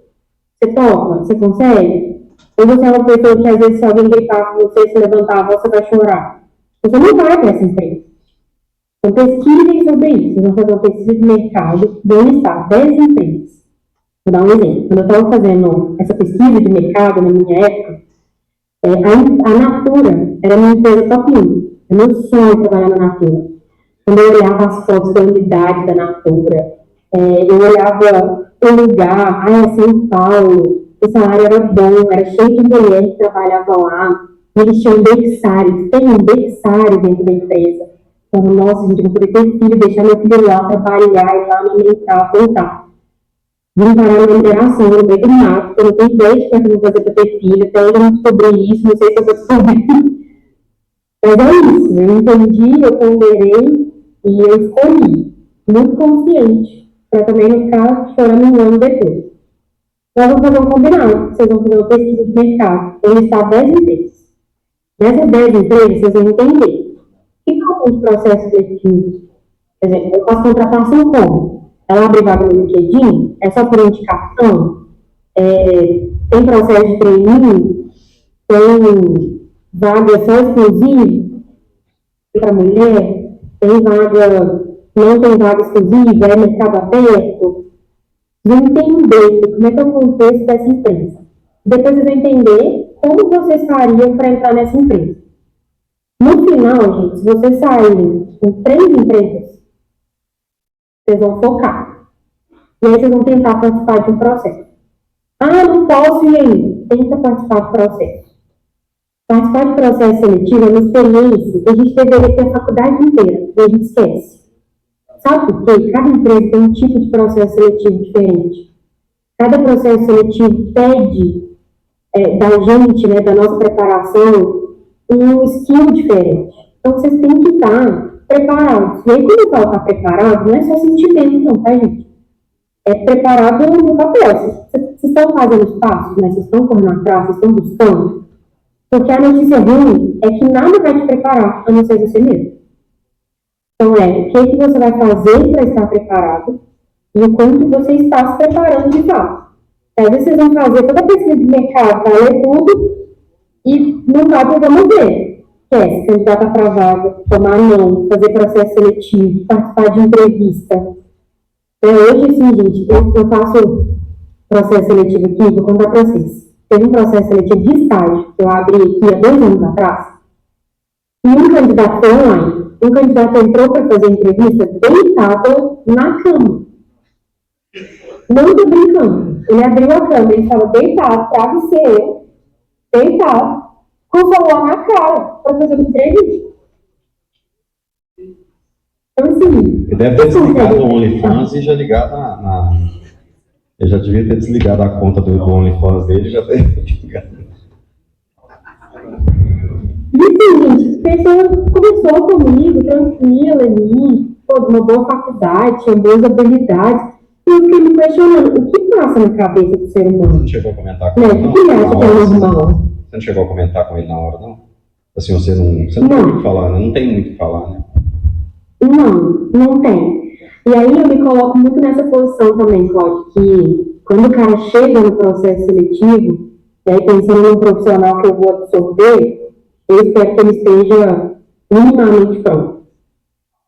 Você topa? Você consegue? Ou você é uma pessoa que, às vezes, se alguém gritar com você, se levantar, você vai chorar. Você não vai para essa empresa. Então, pesquisem sobre isso. Vocês vão fazer uma pesquisa de mercado, vão listar 10 empresas. Vou dar um exemplo. Quando eu estava fazendo essa pesquisa de mercado, na minha época, a Natura era a minha empresa top 1. É meu sonho trabalhar na Natura. Quando eu olhava as fotos da unidade da Natura, eu olhava o lugar, é São Paulo, o salário era bom, era cheio de mulheres que trabalhavam lá, eles tinham berçário, tem um berçário dentro da empresa. Então, nossa, gente, eu vou poder ter filho, deixar meu filho lá trabalhar, ir lá amamentar, voltar. Vim parar na mineração, no meio do mato, eu não tenho ideia de como eu vou fazer para ter filho, até ainda não descobri isso, não sei se eu vou descobrir. Mas é isso, eu entendi, eu ponderei e eu escolhi, muito consciente, para também não ficar chorando um ano depois. Nós vamos fazer um combinado, vocês vão fazer uma pesquisa de mercado, vão listar 10 empresas. Nessas 10 empresas, vocês vão entender o que são os processos seletivos. Por exemplo, eu faço contratação como? Ela abre vaga no LinkedIn? É só por indicação? Tem processo de treininho? Tem vaga só exclusiva para mulher? Tem vaga, não tem vaga exclusiva? É mercado aberto? Vão entender como é que é o contexto dessa empresa. Depois vocês vão entender como vocês fariam para entrar nessa empresa. No final, gente, se vocês saírem com 3 empresas, vocês vão focar. E aí vocês vão tentar participar de um processo. Ah, não posso ir aí. Tenta participar do processo. Participar de processo seletivo é uma experiência que a gente deveria ter a faculdade inteira, e a gente esquece. Sabe por quê? Cada empresa tem um tipo de processo seletivo diferente. Cada processo seletivo pede da gente, né, da nossa preparação, um skill diferente. Então, vocês têm que estar preparados. E aí, quando eu falo estar preparado, não é só sentimento, não, tá, gente? É preparado no papel. Vocês estão fazendo os passos, né? Vocês estão correndo atrás, vocês estão buscando. Porque a notícia ruim é que nada vai te preparar, a não ser você mesmo. Então, o que você vai fazer para estar preparado e o quanto você está se preparando de fato. Às vezes vocês vão fazer toda a pesquisa de mercado, vai ler tudo e não vai para vamos ver. Quer se candidatar para vaga, tomar não, fazer processo seletivo, participar de entrevista. Hoje, sim, gente, eu faço processo seletivo aqui, vou contar para vocês. Teve um processo seletivo de estágio que eu abri aqui há 2 anos atrás. E um candidato foi online. Um candidato entrou para fazer entrevista deitado na cama. Não estou brincando. Ele abriu a cama, ele estava deitado, travesseiro, deitado, com o celular na cara, para fazer uma entrevista. Então, assim. Ele deve ter desligado o OnlyFans e já ligado ele já devia ter desligado a conta do OnlyFans dele e já ter desligado. E assim, gente, a pessoa começou comigo, tranquila ali, uma boa faculdade, tinha boas habilidades. E eu fiquei me questionando, o que passa na cabeça do ser humano? Você não chegou a comentar com ele? O que ele acha que é normal? Você não chegou a comentar com ele na hora, não? Assim, você não tem muito o que falar, né? Não tem muito o que falar, né? Não tem. E aí eu me coloco muito nessa posição também, Cláudio, que quando o cara chega no processo seletivo, e aí pensando num profissional que eu vou absorver, eu espero que ele esteja minimamente pronto.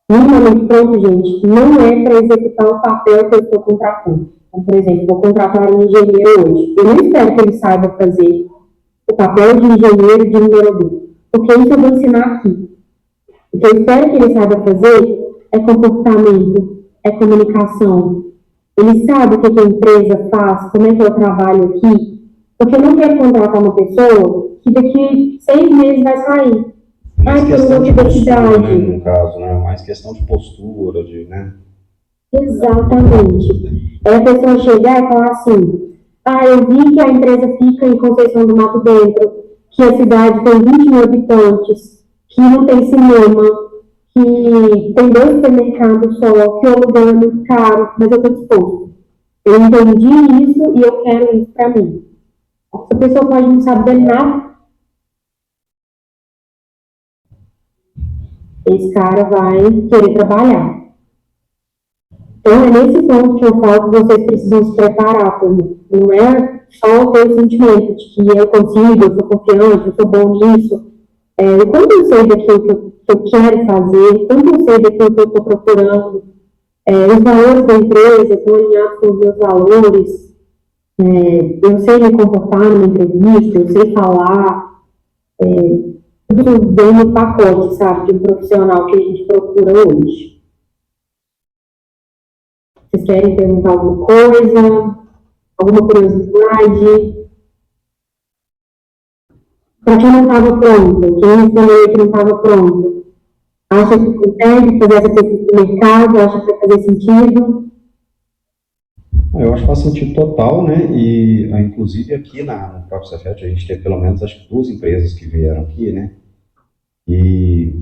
Minimamente pronto, gente, não é para executar o papel que eu estou contratando. Então, por exemplo, vou contratar um engenheiro hoje. Eu não espero que ele saiba fazer o papel de engenheiro de número 1, porque isso eu vou ensinar aqui. O que eu espero que ele saiba fazer é comportamento, é comunicação. Ele sabe o que a empresa faz, como é que eu trabalho aqui, porque eu não quero contratar uma pessoa que daqui 6 meses vai sair. Mais questão de postura, né, identidade. no caso, né? Mais questão de postura, né? Exatamente. Aí a pessoa chegar e falar assim, eu vi que a empresa fica em Conceição do Mato Dentro, que a cidade tem 20 mil habitantes, que não tem cinema, que tem 2 supermercados só, que o aluguel é muito caro, mas eu estou disposto. Eu entendi isso e eu quero isso para mim. Essa pessoa pode não saber nada. Esse cara vai querer trabalhar. Então, é nesse ponto que eu falo que vocês precisam se preparar, turma. Não é só ter o sentimento de que eu consigo, eu sou confiante, eu sou bom nisso. O quanto eu sei daquilo que eu quero fazer, o quanto eu sei daquilo que eu estou procurando, os valores da empresa estão alinhados com os meus valores, eu sei me comportar numa entrevista, eu sei falar, tudo vem no pacote, sabe, de um profissional que a gente procura hoje. Vocês querem perguntar alguma coisa? Alguma curiosidade? Para quem não estava pronto, quem respondeu que não estava pronto, acha que consegue fazer essa pesquisa do mercado? Acha que vai fazer sentido? Eu acho que faz sentido total, né? E inclusive aqui no próprio Cefet a gente tem pelo menos acho que 2 empresas que vieram aqui, né? E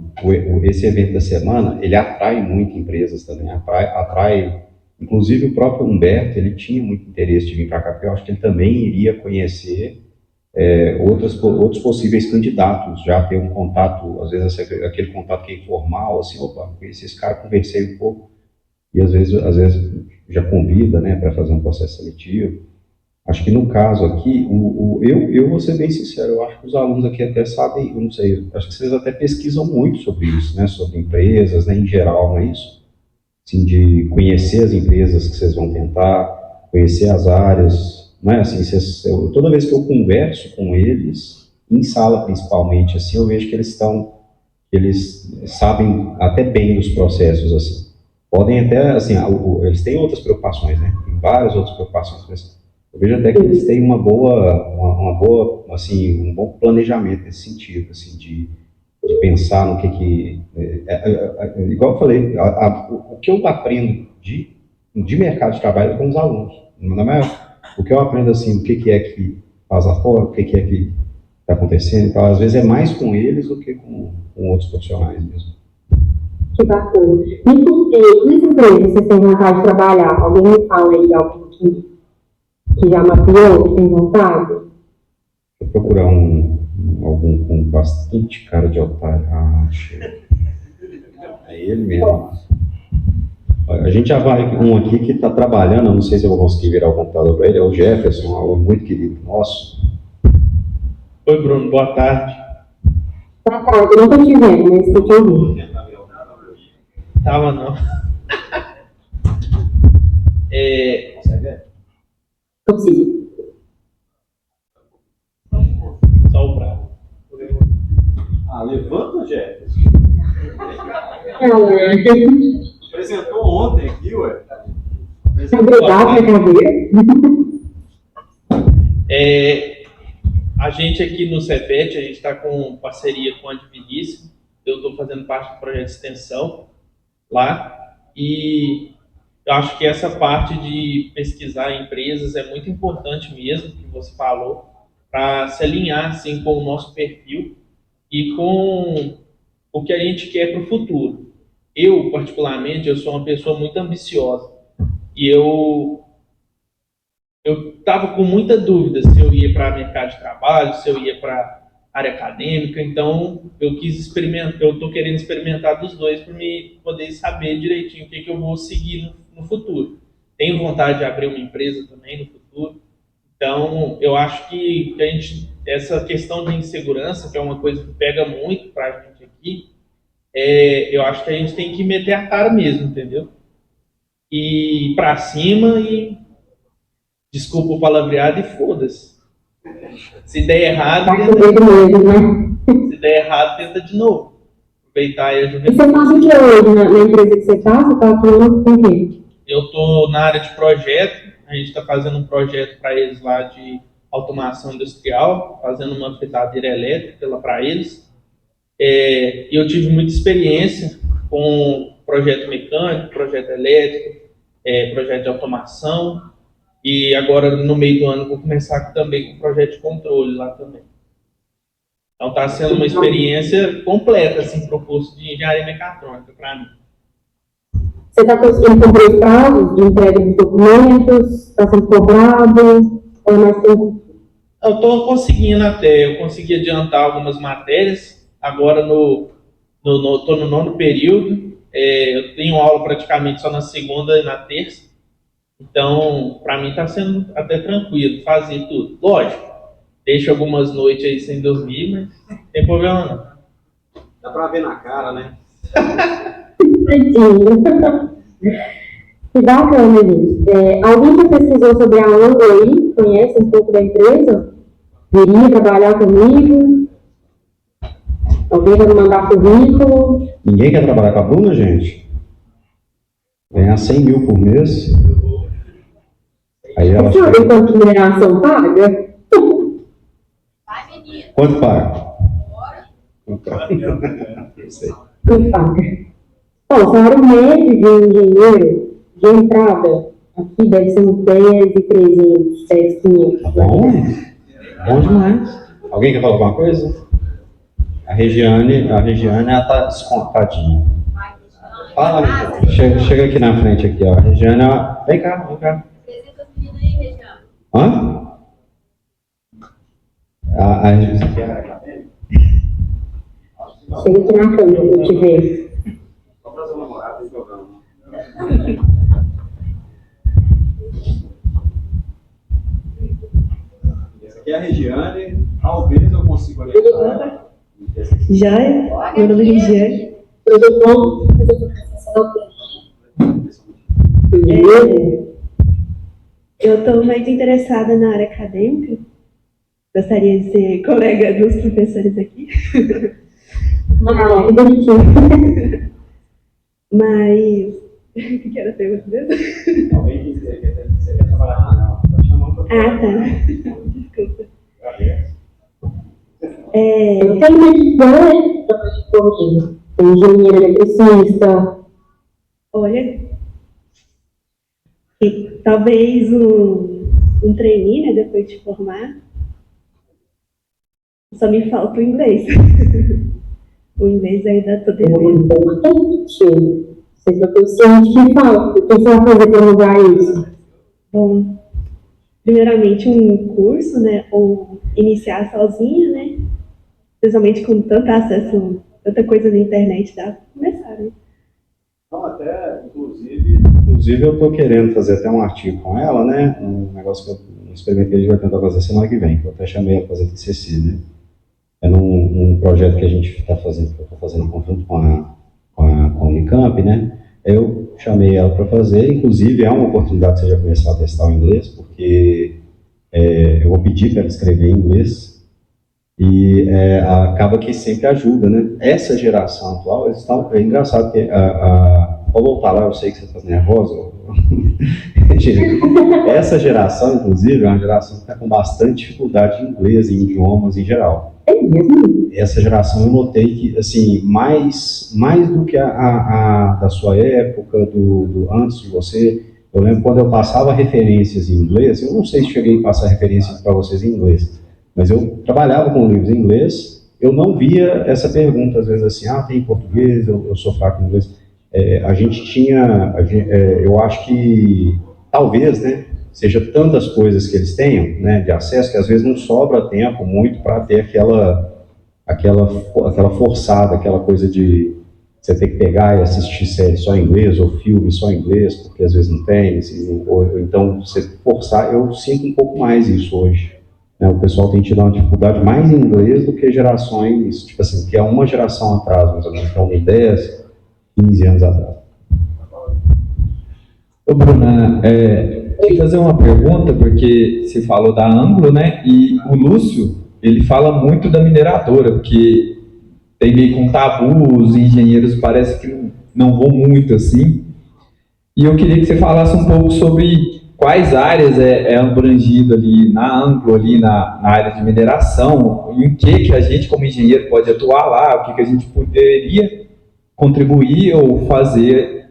esse evento da semana, ele atrai muito empresas também, atrai inclusive o próprio Humberto, ele tinha muito interesse de vir para cá, porque eu acho que ele também iria conhecer outros possíveis candidatos, já ter um contato, às vezes aquele contato que é informal, assim, opa, conheci esse cara, conversei um pouco, e às vezes já convida, né, para fazer um processo seletivo. Acho que no caso aqui, eu vou ser bem sincero, eu acho que os alunos aqui até sabem, eu não sei, acho que vocês até pesquisam muito sobre isso, né, sobre empresas, né, em geral, não é isso? Assim, de conhecer as empresas que vocês vão tentar, conhecer as áreas, não é assim, toda vez que eu converso com eles, em sala principalmente, assim, eu vejo que eles sabem até bem dos processos, assim. Podem até, assim, eles têm outras preocupações, né? Tem várias outras preocupações, mas eu vejo até que eles têm uma boa, assim, um bom planejamento nesse sentido, assim, de pensar no que igual eu falei, o que eu aprendo de mercado de trabalho é com os alunos. O que eu aprendo, assim, o que é que faz lá fora, o que é que está acontecendo, então, às vezes é mais com eles do que com outros profissionais mesmo. Que bacana. E por que empresas vocês têm vontade de trabalhar? Alguém me fala aí algo que já mapeou, que tem vontade? Vou procurar algum com bastante cara de otário. Achei. É ele mesmo. A gente já vai um aqui que está trabalhando, eu não sei se eu vou conseguir virar o computador para ele, é o Jefferson, um aluno muito querido nosso. Oi, Bruno, boa tarde. Boa tarde, eu não estou te vendo, mas estou te ouvindo. Tava não. Consigo. Só o prato. Levanta, Jefferson. Não, Apresentou ontem aqui, ué. obrigado, minha cadeira. A gente aqui no Cefet, a gente está com parceria com a Advinício. Eu estou fazendo parte do projeto de extensão lá. E eu acho que essa parte de pesquisar empresas é muito importante mesmo, que você falou, para se alinhar assim, com o nosso perfil e com o que a gente quer para o futuro. Eu, particularmente, eu sou uma pessoa muito ambiciosa e eu estava com muita dúvida se eu ia para mercado de trabalho, se eu ia para área acadêmica, então eu quis experimentar, eu estou querendo experimentar dos dois para me poder saber direitinho o que eu vou seguir no futuro. Tenho vontade de abrir uma empresa também no futuro, então eu acho que essa questão de insegurança, que é uma coisa que pega muito para a gente aqui, eu acho que a gente tem que meter a cara mesmo, entendeu? E ir para cima e, desculpa o palavreado, e foda-se. Se der errado, se der errado, tenta de novo. Aproveitar aí a E juventude. você faz o que hoje na empresa que você está? Você está atuando com o quê? Eu estou na área de projeto, a gente está fazendo um projeto para eles lá de automação industrial, fazendo uma fritadeira elétrica lá para eles. E eu tive muita experiência com projeto mecânico, projeto elétrico, projeto de automação. E agora, no meio do ano, vou começar também com o projeto de controle lá também. Então, está sendo uma experiência completa, assim, para o curso de engenharia mecatrônica, para mim. Você está conseguindo cumprir os prazos de entrega dos documentos? Está sendo cobrado? Ou é mais tempo? Eu estou conseguindo até, eu consegui adiantar algumas matérias. Agora, estou no 9º período. Eu tenho aula praticamente só na segunda e na terça. Então, para mim está sendo até tranquilo fazer tudo. Lógico, deixo algumas noites aí sem dormir, mas não tem problema não. Dá pra ver na cara, né? Tadinho. Que bacana, gente. Alguém que pesquisou sobre a Anglo aí, conhece um pouco da empresa? Viria trabalhar comigo? Alguém vai me mandar currículo? Ninguém quer trabalhar com a Bruna, gente? Ganhar 100 mil por mês? Aí ela Você sabe quanto mineração paga? Quanto paga? Não sei. Não paga. Bom, o salário médio de um engenheiro de entrada aqui deve ser uns 10.300, 10.500. Tá bom? Bom demais. Alguém quer falar alguma coisa? A Regiane, ela tá descontadinha. Fala, Regiane. Chega aqui na frente aqui, ó. A Regiane, vem cá. Hã? Chega aqui na câmera pra eu te ver. Só pra ser namorado, tem problema. Essa aqui é a Regiane. Talvez eu consiga orientar. Joia, meu nome é Regiane. Tudo bom? Eu estou mais interessada na área acadêmica. Gostaria de ser colega dos professores aqui. Que bonitinho. Mas. O que era a pergunta mesmo? Alguém que quer trabalhar com ela. Tá chamando pra Ah, tá. Desculpa. Eu tenho uma estudante comigo. Tem engenheiro eletricista. Olha. E talvez um trainee, né, depois de formar. Só me falta o inglês. O inglês ainda estou É devendo. importante. Você está consciente que falta. O que você vai fazer para mudar isso? Bom, primeiramente um curso, né, ou iniciar sozinha, né, principalmente com tanto acesso, tanta coisa na internet, dá para começar, né. Não, até, inclusive eu tô querendo fazer até um artigo com ela, né? Um negócio um experimento que a gente vai tentar fazer semana que vem, que eu até chamei ela para fazer TCC, né? É num projeto que a gente está fazendo, que eu estou fazendo em conjunto com a Unicamp, né? Eu chamei ela para fazer, inclusive é uma oportunidade de você já começar a testar o inglês, porque eu vou pedir para ela escrever em inglês e acaba que sempre ajuda, né? Essa geração atual, é engraçado que vou voltar lá, eu sei que você está nervosa. Essa geração, inclusive, é uma geração que está com bastante dificuldade em inglês e em idiomas em geral. É mesmo? Essa geração eu notei que, assim, mais do que a da sua época, do antes de você, eu lembro quando eu passava referências em inglês, eu não sei se cheguei a passar referências para vocês em inglês, mas eu trabalhava com livros em inglês, eu não via essa pergunta, às vezes assim, tem em português, eu sou fraco em inglês. A gente tinha, eu acho que, talvez, né, seja tantas coisas que eles tenham, né, de acesso, que às vezes não sobra tempo muito para ter aquela forçada, aquela coisa de você ter que pegar e assistir série só em inglês, ou filme só em inglês, porque às vezes não tem, assim, ou então você forçar, eu sinto um pouco mais isso hoje. Né, o pessoal tem tido uma dificuldade mais em inglês do que gerações, tipo assim, que é uma geração atrás, mais ou menos, então 10, 15 anos atrás. Ô, Bruna, deixa eu fazer uma pergunta, porque você falou da Anglo, né? E o Lúcio, ele fala muito da mineradora, porque tem meio com tabu, os engenheiros parece que não vão muito assim. E eu queria que você falasse um pouco sobre quais áreas é abrangido ali na Anglo, ali na área de mineração, e o que a gente como engenheiro pode atuar lá, o que a gente poderia contribuir ou fazer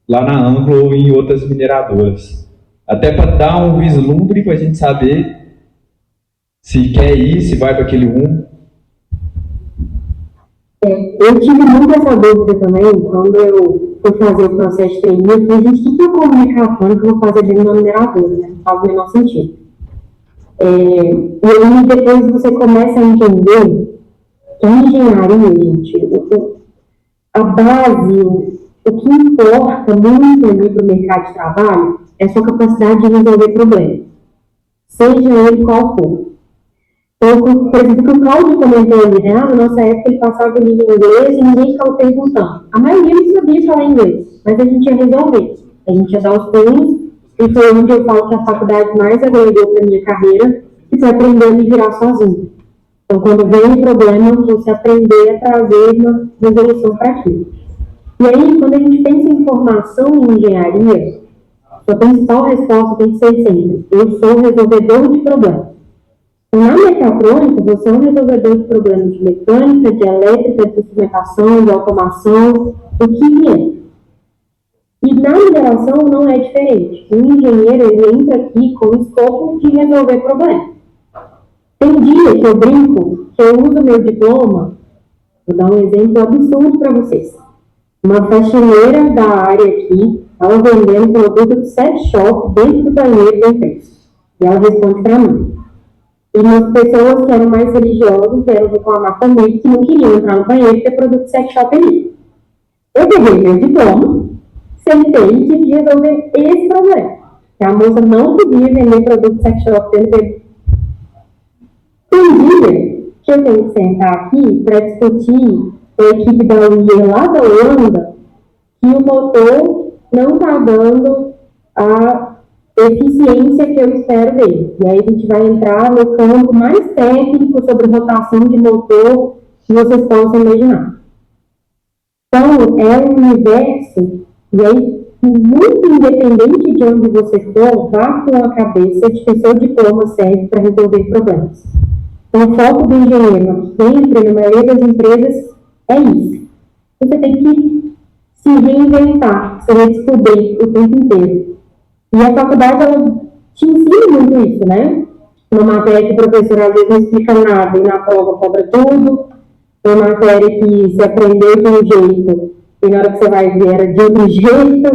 lá na Anglo ou em outras mineradoras. Até para dar um vislumbre para a gente saber se quer ir, se vai para aquele rumo. Eu tive muita essa dúvida também, quando eu fui fazer o processo de trainee, eu falei, gente, o que é comunicação que eu vou fazer dentro da mineradora, né? Não faz o menor sentido. E aí depois você começa a entender que a engenharia, gente, a base, o que importa muito ali para o mercado de trabalho é a sua capacidade de resolver problemas, seja ele qual for. Então, por exemplo, o que o Cláudio comentou ali, né? Na nossa época ele passava o livro em inglês e ninguém ficava perguntando. A maioria não sabia falar inglês, mas a gente ia resolver. A gente ia dar os pulos, e foi onde eu falo que a faculdade mais agregou para a minha carreira, que foi aprender a me virar sozinho. Então, quando vem um problema, você aprender a trazer uma resolução para aquilo. E aí, quando a gente pensa em formação em engenharia, a principal resposta tem que ser sempre: eu sou resolvedor de problemas. Na mecatrônica, você é um resolvedor de problemas de mecânica, de elétrica, de instrumentação, de automação, o que vier. E na mineração não é diferente. O engenheiro, ele entra aqui com o escopo de resolver problemas. Tem dia que eu brinco, que eu uso meu diploma, vou dar um exemplo absurdo para vocês. Uma faxineira da área aqui, ela vendendo produto de sex shop dentro do banheiro da empresa. E ela responde para mim. E umas pessoas que eram mais religiosas vieram reclamar comigo que não queriam entrar no banheiro e ter produto de sex shop ali. Eu peguei meu diploma, sentei e tive que resolver esse problema. Que a moça não podia vender produto de sex shop dentro dele. Tem dia que eu tenho que sentar aqui para discutir com a equipe da UIE lá da Holanda que o motor não está dando a eficiência que eu espero dele. E aí a gente vai entrar no campo mais técnico sobre rotação de motor que vocês possam imaginar. Então, é um universo, e aí, muito independente de onde você for, vá com a cabeça de que seu diploma serve para resolver problemas. Então, o foco do engenheiro, sempre, na maioria das empresas, é isso. Você tem que se reinventar, se redescobrir o tempo inteiro. E a faculdade, ela te ensina muito isso, né? Uma matéria que o professor às vezes não explica nada e na prova cobra tudo. Uma matéria que se aprendeu de um jeito e na hora que você vai ver era de outro jeito.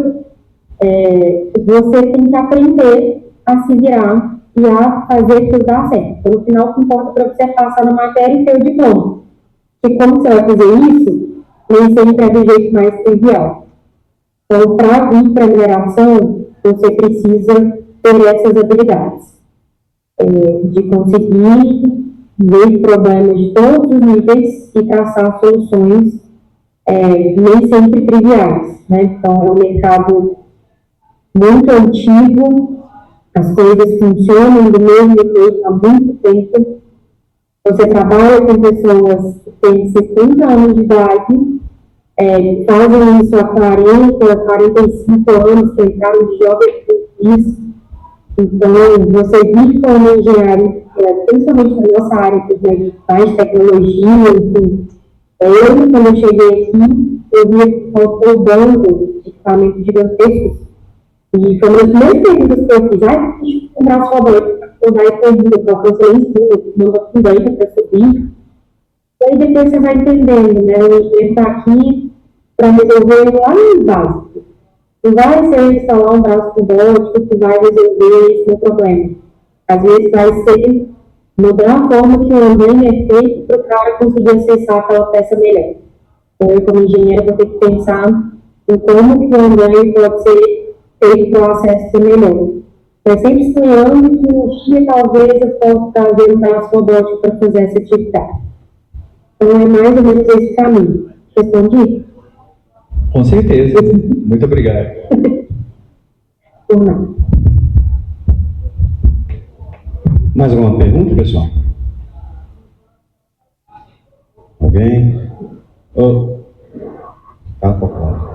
Você tem que aprender a se virar e a fazer aquilo dar certo. Então, no final, o que importa para você é passar na matéria e ter o diploma. Porque como você vai fazer isso, nem sempre é do jeito mais trivial. Então, para vir para a mineração, você precisa ter essas habilidades. De conseguir ver problemas de todos os níveis e traçar soluções nem sempre triviais, né? Então, é um mercado muito antigo, as coisas funcionam do mesmo jeito há muito tempo. Você trabalha com pessoas que têm 60 anos de idade, fazem isso há 40, 45 anos, que entraram de jovem isso. Então, você vive como engenheiro, principalmente na nossa área que faz tecnologia, enfim. Quando eu cheguei aqui, eu vi o bando de equipamentos gigantescos. E foi uma das primeiras perguntas que eu fiz: deixa eu comprar sua banca para rodar esse corrida, para alcançar em tudo, manda com banca para subir. E aí depois você vai entendendo, né? O engenheiro está aqui para resolver lá no básico. Não vai ser instalar um braço robótico que vai resolver esse problema. Às vezes vai ser mudar a forma que o andaime é feito para o cara conseguir acessar aquela peça melhor. Então, eu, como engenheiro, vou ter que pensar em como que o andaime pode ser feito para o acesso ser melhor. Então, sempre sonhando que um dia talvez eu possa trazer um braço robótico para fazer essa atividade. Então, é mais ou menos esse caminho. Respondi? Com certeza. Muito obrigado. Ou não? Mais alguma pergunta, pessoal? Alguém? Tá, claro.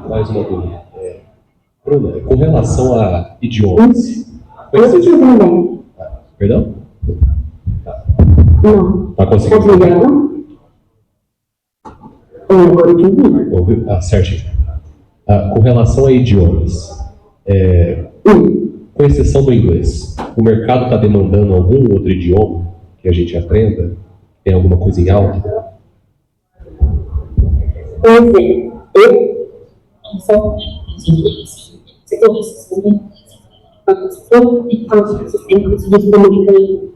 Mais uma dúvida. Bruna, com relação a idiomas. Perdão? Não. Tá conseguindo? Tá ligado? Agora eu te vi. Ouviu? Certinho. Com relação a idiomas, com exceção do inglês, o mercado está demandando algum outro idioma que a gente aprenda? Tem alguma coisa em alta? Pois é, eu só se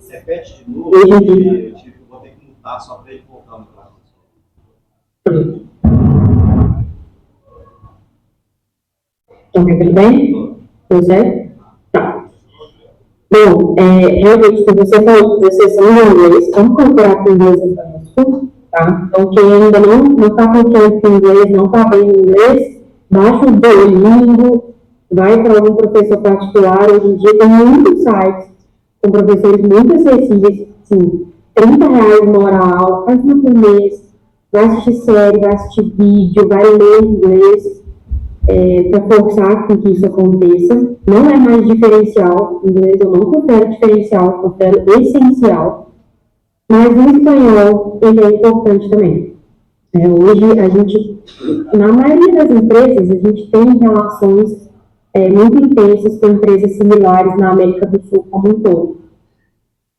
Repete de novo, eu vou ter que mudar só para ele voltar no prazo. Tudo bem? Pois é? Tá. Bom, realmente, como você falou, vocês são em inglês, vamos procurar com inglês no tá? Então, quem ainda não está confiando com inglês, não está bem em inglês, baixa o Duolingo, vai para algum professor particular. Hoje em dia tem muitos sites com professores muito acessíveis, sim, R$ 30 uma hora aula, faz uma por mês, vai assistir série, vai assistir vídeo, vai ler inglês, para forçar com que isso aconteça. Não é mais diferencial, em inglês eu não considero diferencial, eu considero essencial, mas o espanhol, ele é importante também. Hoje, a gente, na maioria das empresas, a gente tem relações muito intensas com empresas similares na América do Sul como um todo.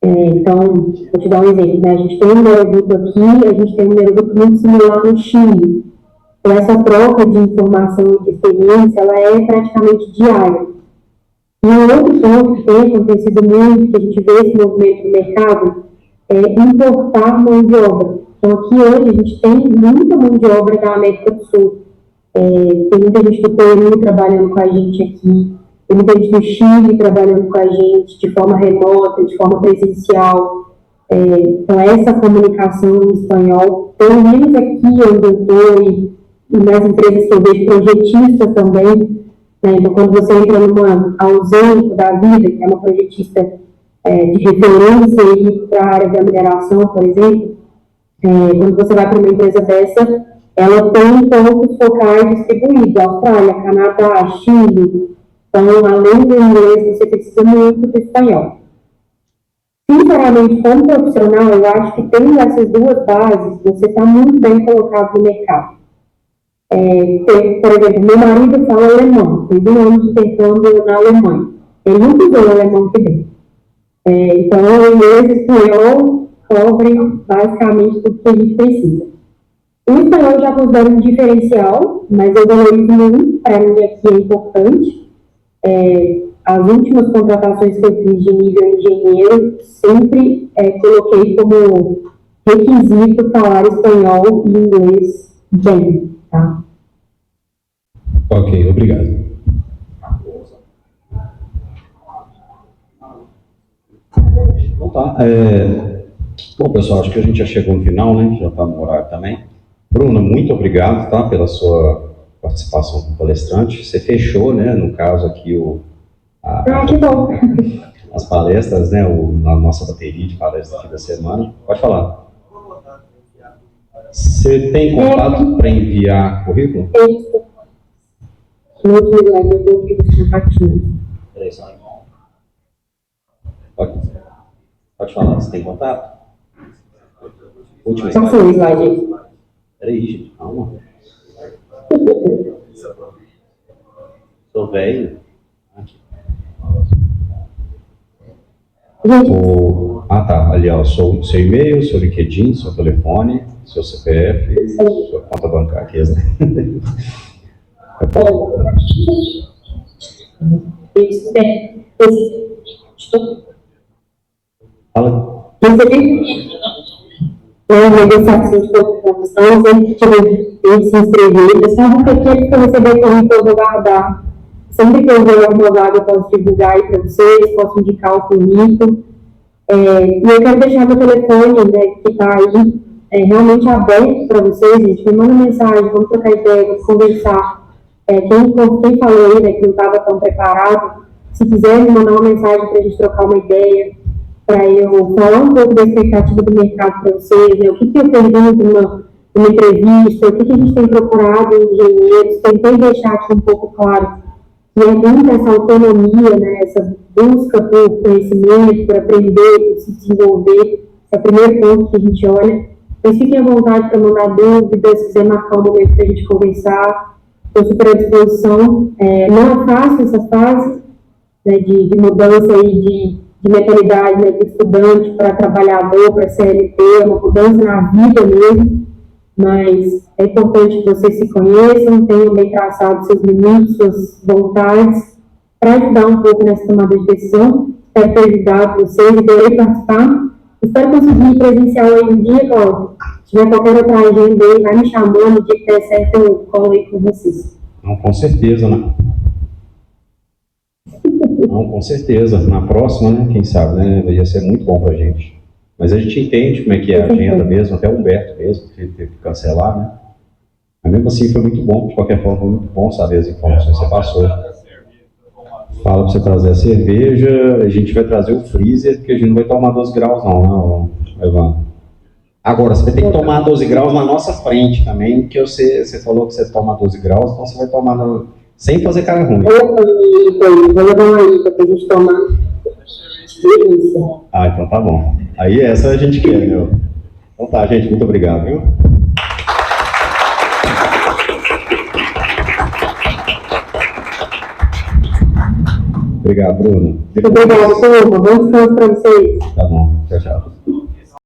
Então, vou te dar um exemplo, né? A gente tem um neuroduto aqui, a gente tem um neuroduto muito similar no Chile. Então, essa troca de informação e de experiência, ela é praticamente diária. E um outro ponto que tem acontecido muito, que a gente vê esse movimento no mercado, é importar mão de obra. Então, aqui hoje a gente tem muita mão de obra da América do Sul. Tem muita gente do Peru trabalhando com a gente aqui, tem muita gente do Chile trabalhando com a gente de forma remota, de forma presencial. Então, essa comunicação em espanhol, pelo menos aqui onde eu estou e nas empresas que eu vejo projetistas também, né? Então, quando você entra numa ausência da vida, que é uma projetista de referência para a área da mineração, por exemplo, quando você vai para uma empresa dessa, ela tem pontos focais distribuídos, Austrália, Canadá, Chile. Então, além do inglês, você precisa muito do espanhol. Sinceramente, como profissional, eu acho que tendo essas duas bases, você está muito bem colocado no mercado. Por exemplo, meu marido fala alemão, fez 1 ano de intercâmbio na Alemanha. Ele nunca usou o alemão que tem. Então, o inglês e o espanhol cobrem basicamente tudo que a gente precisa. O espanhol eu já considero um diferencial, mas eu valorizo muito, para mim aqui é importante. As últimas contratações que eu fiz de nível engenheiro, sempre coloquei como requisito falar espanhol e inglês bem, tá? Ok, obrigado. Então tá. Bom, pessoal, acho que a gente já chegou no final, né? Já está no horário também. Bruna, muito obrigado, tá? Pela sua participação como palestrante. Você fechou, né? No caso aqui, Que bom. as palestras, né? Na nossa bateria de palestras aqui da semana. Pode falar. Você tem contato para enviar currículo? No último slide eu coloquei os contatinhos. Peraí, só. Pode falar, você tem contato? Último Só foi o slide aí. Peraí, gente, calma. Sou velho. Tá, ali, ó, seu e-mail, seu LinkedIn, seu telefone, seu CPF, sua conta bancária. Fala. Negociação de contratação, sempre tive se inscrever. Eu sabe que aquele que eu receber currículo eu vou guardar. Sempre que eu ver alguma vaga, eu posso divulgar aí para vocês, posso indicar o currículo. E eu quero deixar meu telefone, né, que está aí, realmente aberto para vocês, gente. Me manda mensagem, vamos trocar ideia, vamos conversar. Quem falou aí, né, que não estava tão preparado, se quiser me mandar uma mensagem para a gente trocar uma ideia, para eu falar um pouco da expectativa do mercado para vocês, né, o que eu pergunto numa entrevista, o que a gente tem procurado em engenheiros, tentei deixar aqui um pouco claro que é muito essa autonomia, né, essa busca por conhecimento, por aprender, por se desenvolver, esse é o primeiro ponto que a gente olha. Mas fiquem à vontade para mandar dúvidas, se quiser marcar um momento para a gente conversar, estou super à disposição. Não é fácil essa fase, né, de mudança aí de mentalidade, né, de estudante para trabalhador, para CLT, é uma mudança na vida mesmo, mas é importante que vocês se conheçam, tenham bem traçado seus limites, suas vontades, para ajudar um pouco nessa tomada de decisão. Espero ter ajudado vocês, adorei participar. Espero conseguir ir presencial aí um dia, Cláudio. Se tiver qualquer outra agenda aí, vai me chamando, o dia que der certo eu colo aí com vocês. Não, com certeza, né? Não, com certeza. Na próxima, né? Quem sabe, né? Ia ser muito bom pra gente. Mas a gente entende como é que é a agenda mesmo, até o Humberto mesmo, que teve que cancelar, né? Mas mesmo assim foi muito bom, de qualquer forma foi muito bom saber as informações que você passou. Fala pra você trazer a cerveja, a gente vai trazer o freezer, porque a gente não vai tomar 12 graus não, né, Evandro? Agora, você vai ter que tomar 12 graus na nossa frente também, porque você falou que você toma 12 graus, então você vai tomar sem fazer cara ruim. Vou levar uma IPA pra gente tomar. Delícia. Ah, então tá bom. Aí essa a gente quer, meu. Então tá, gente, muito obrigado, viu? Obrigado, Bruno. Obrigada, turma. Bom descanso pra vocês. Tá bom. Tchau, tchau.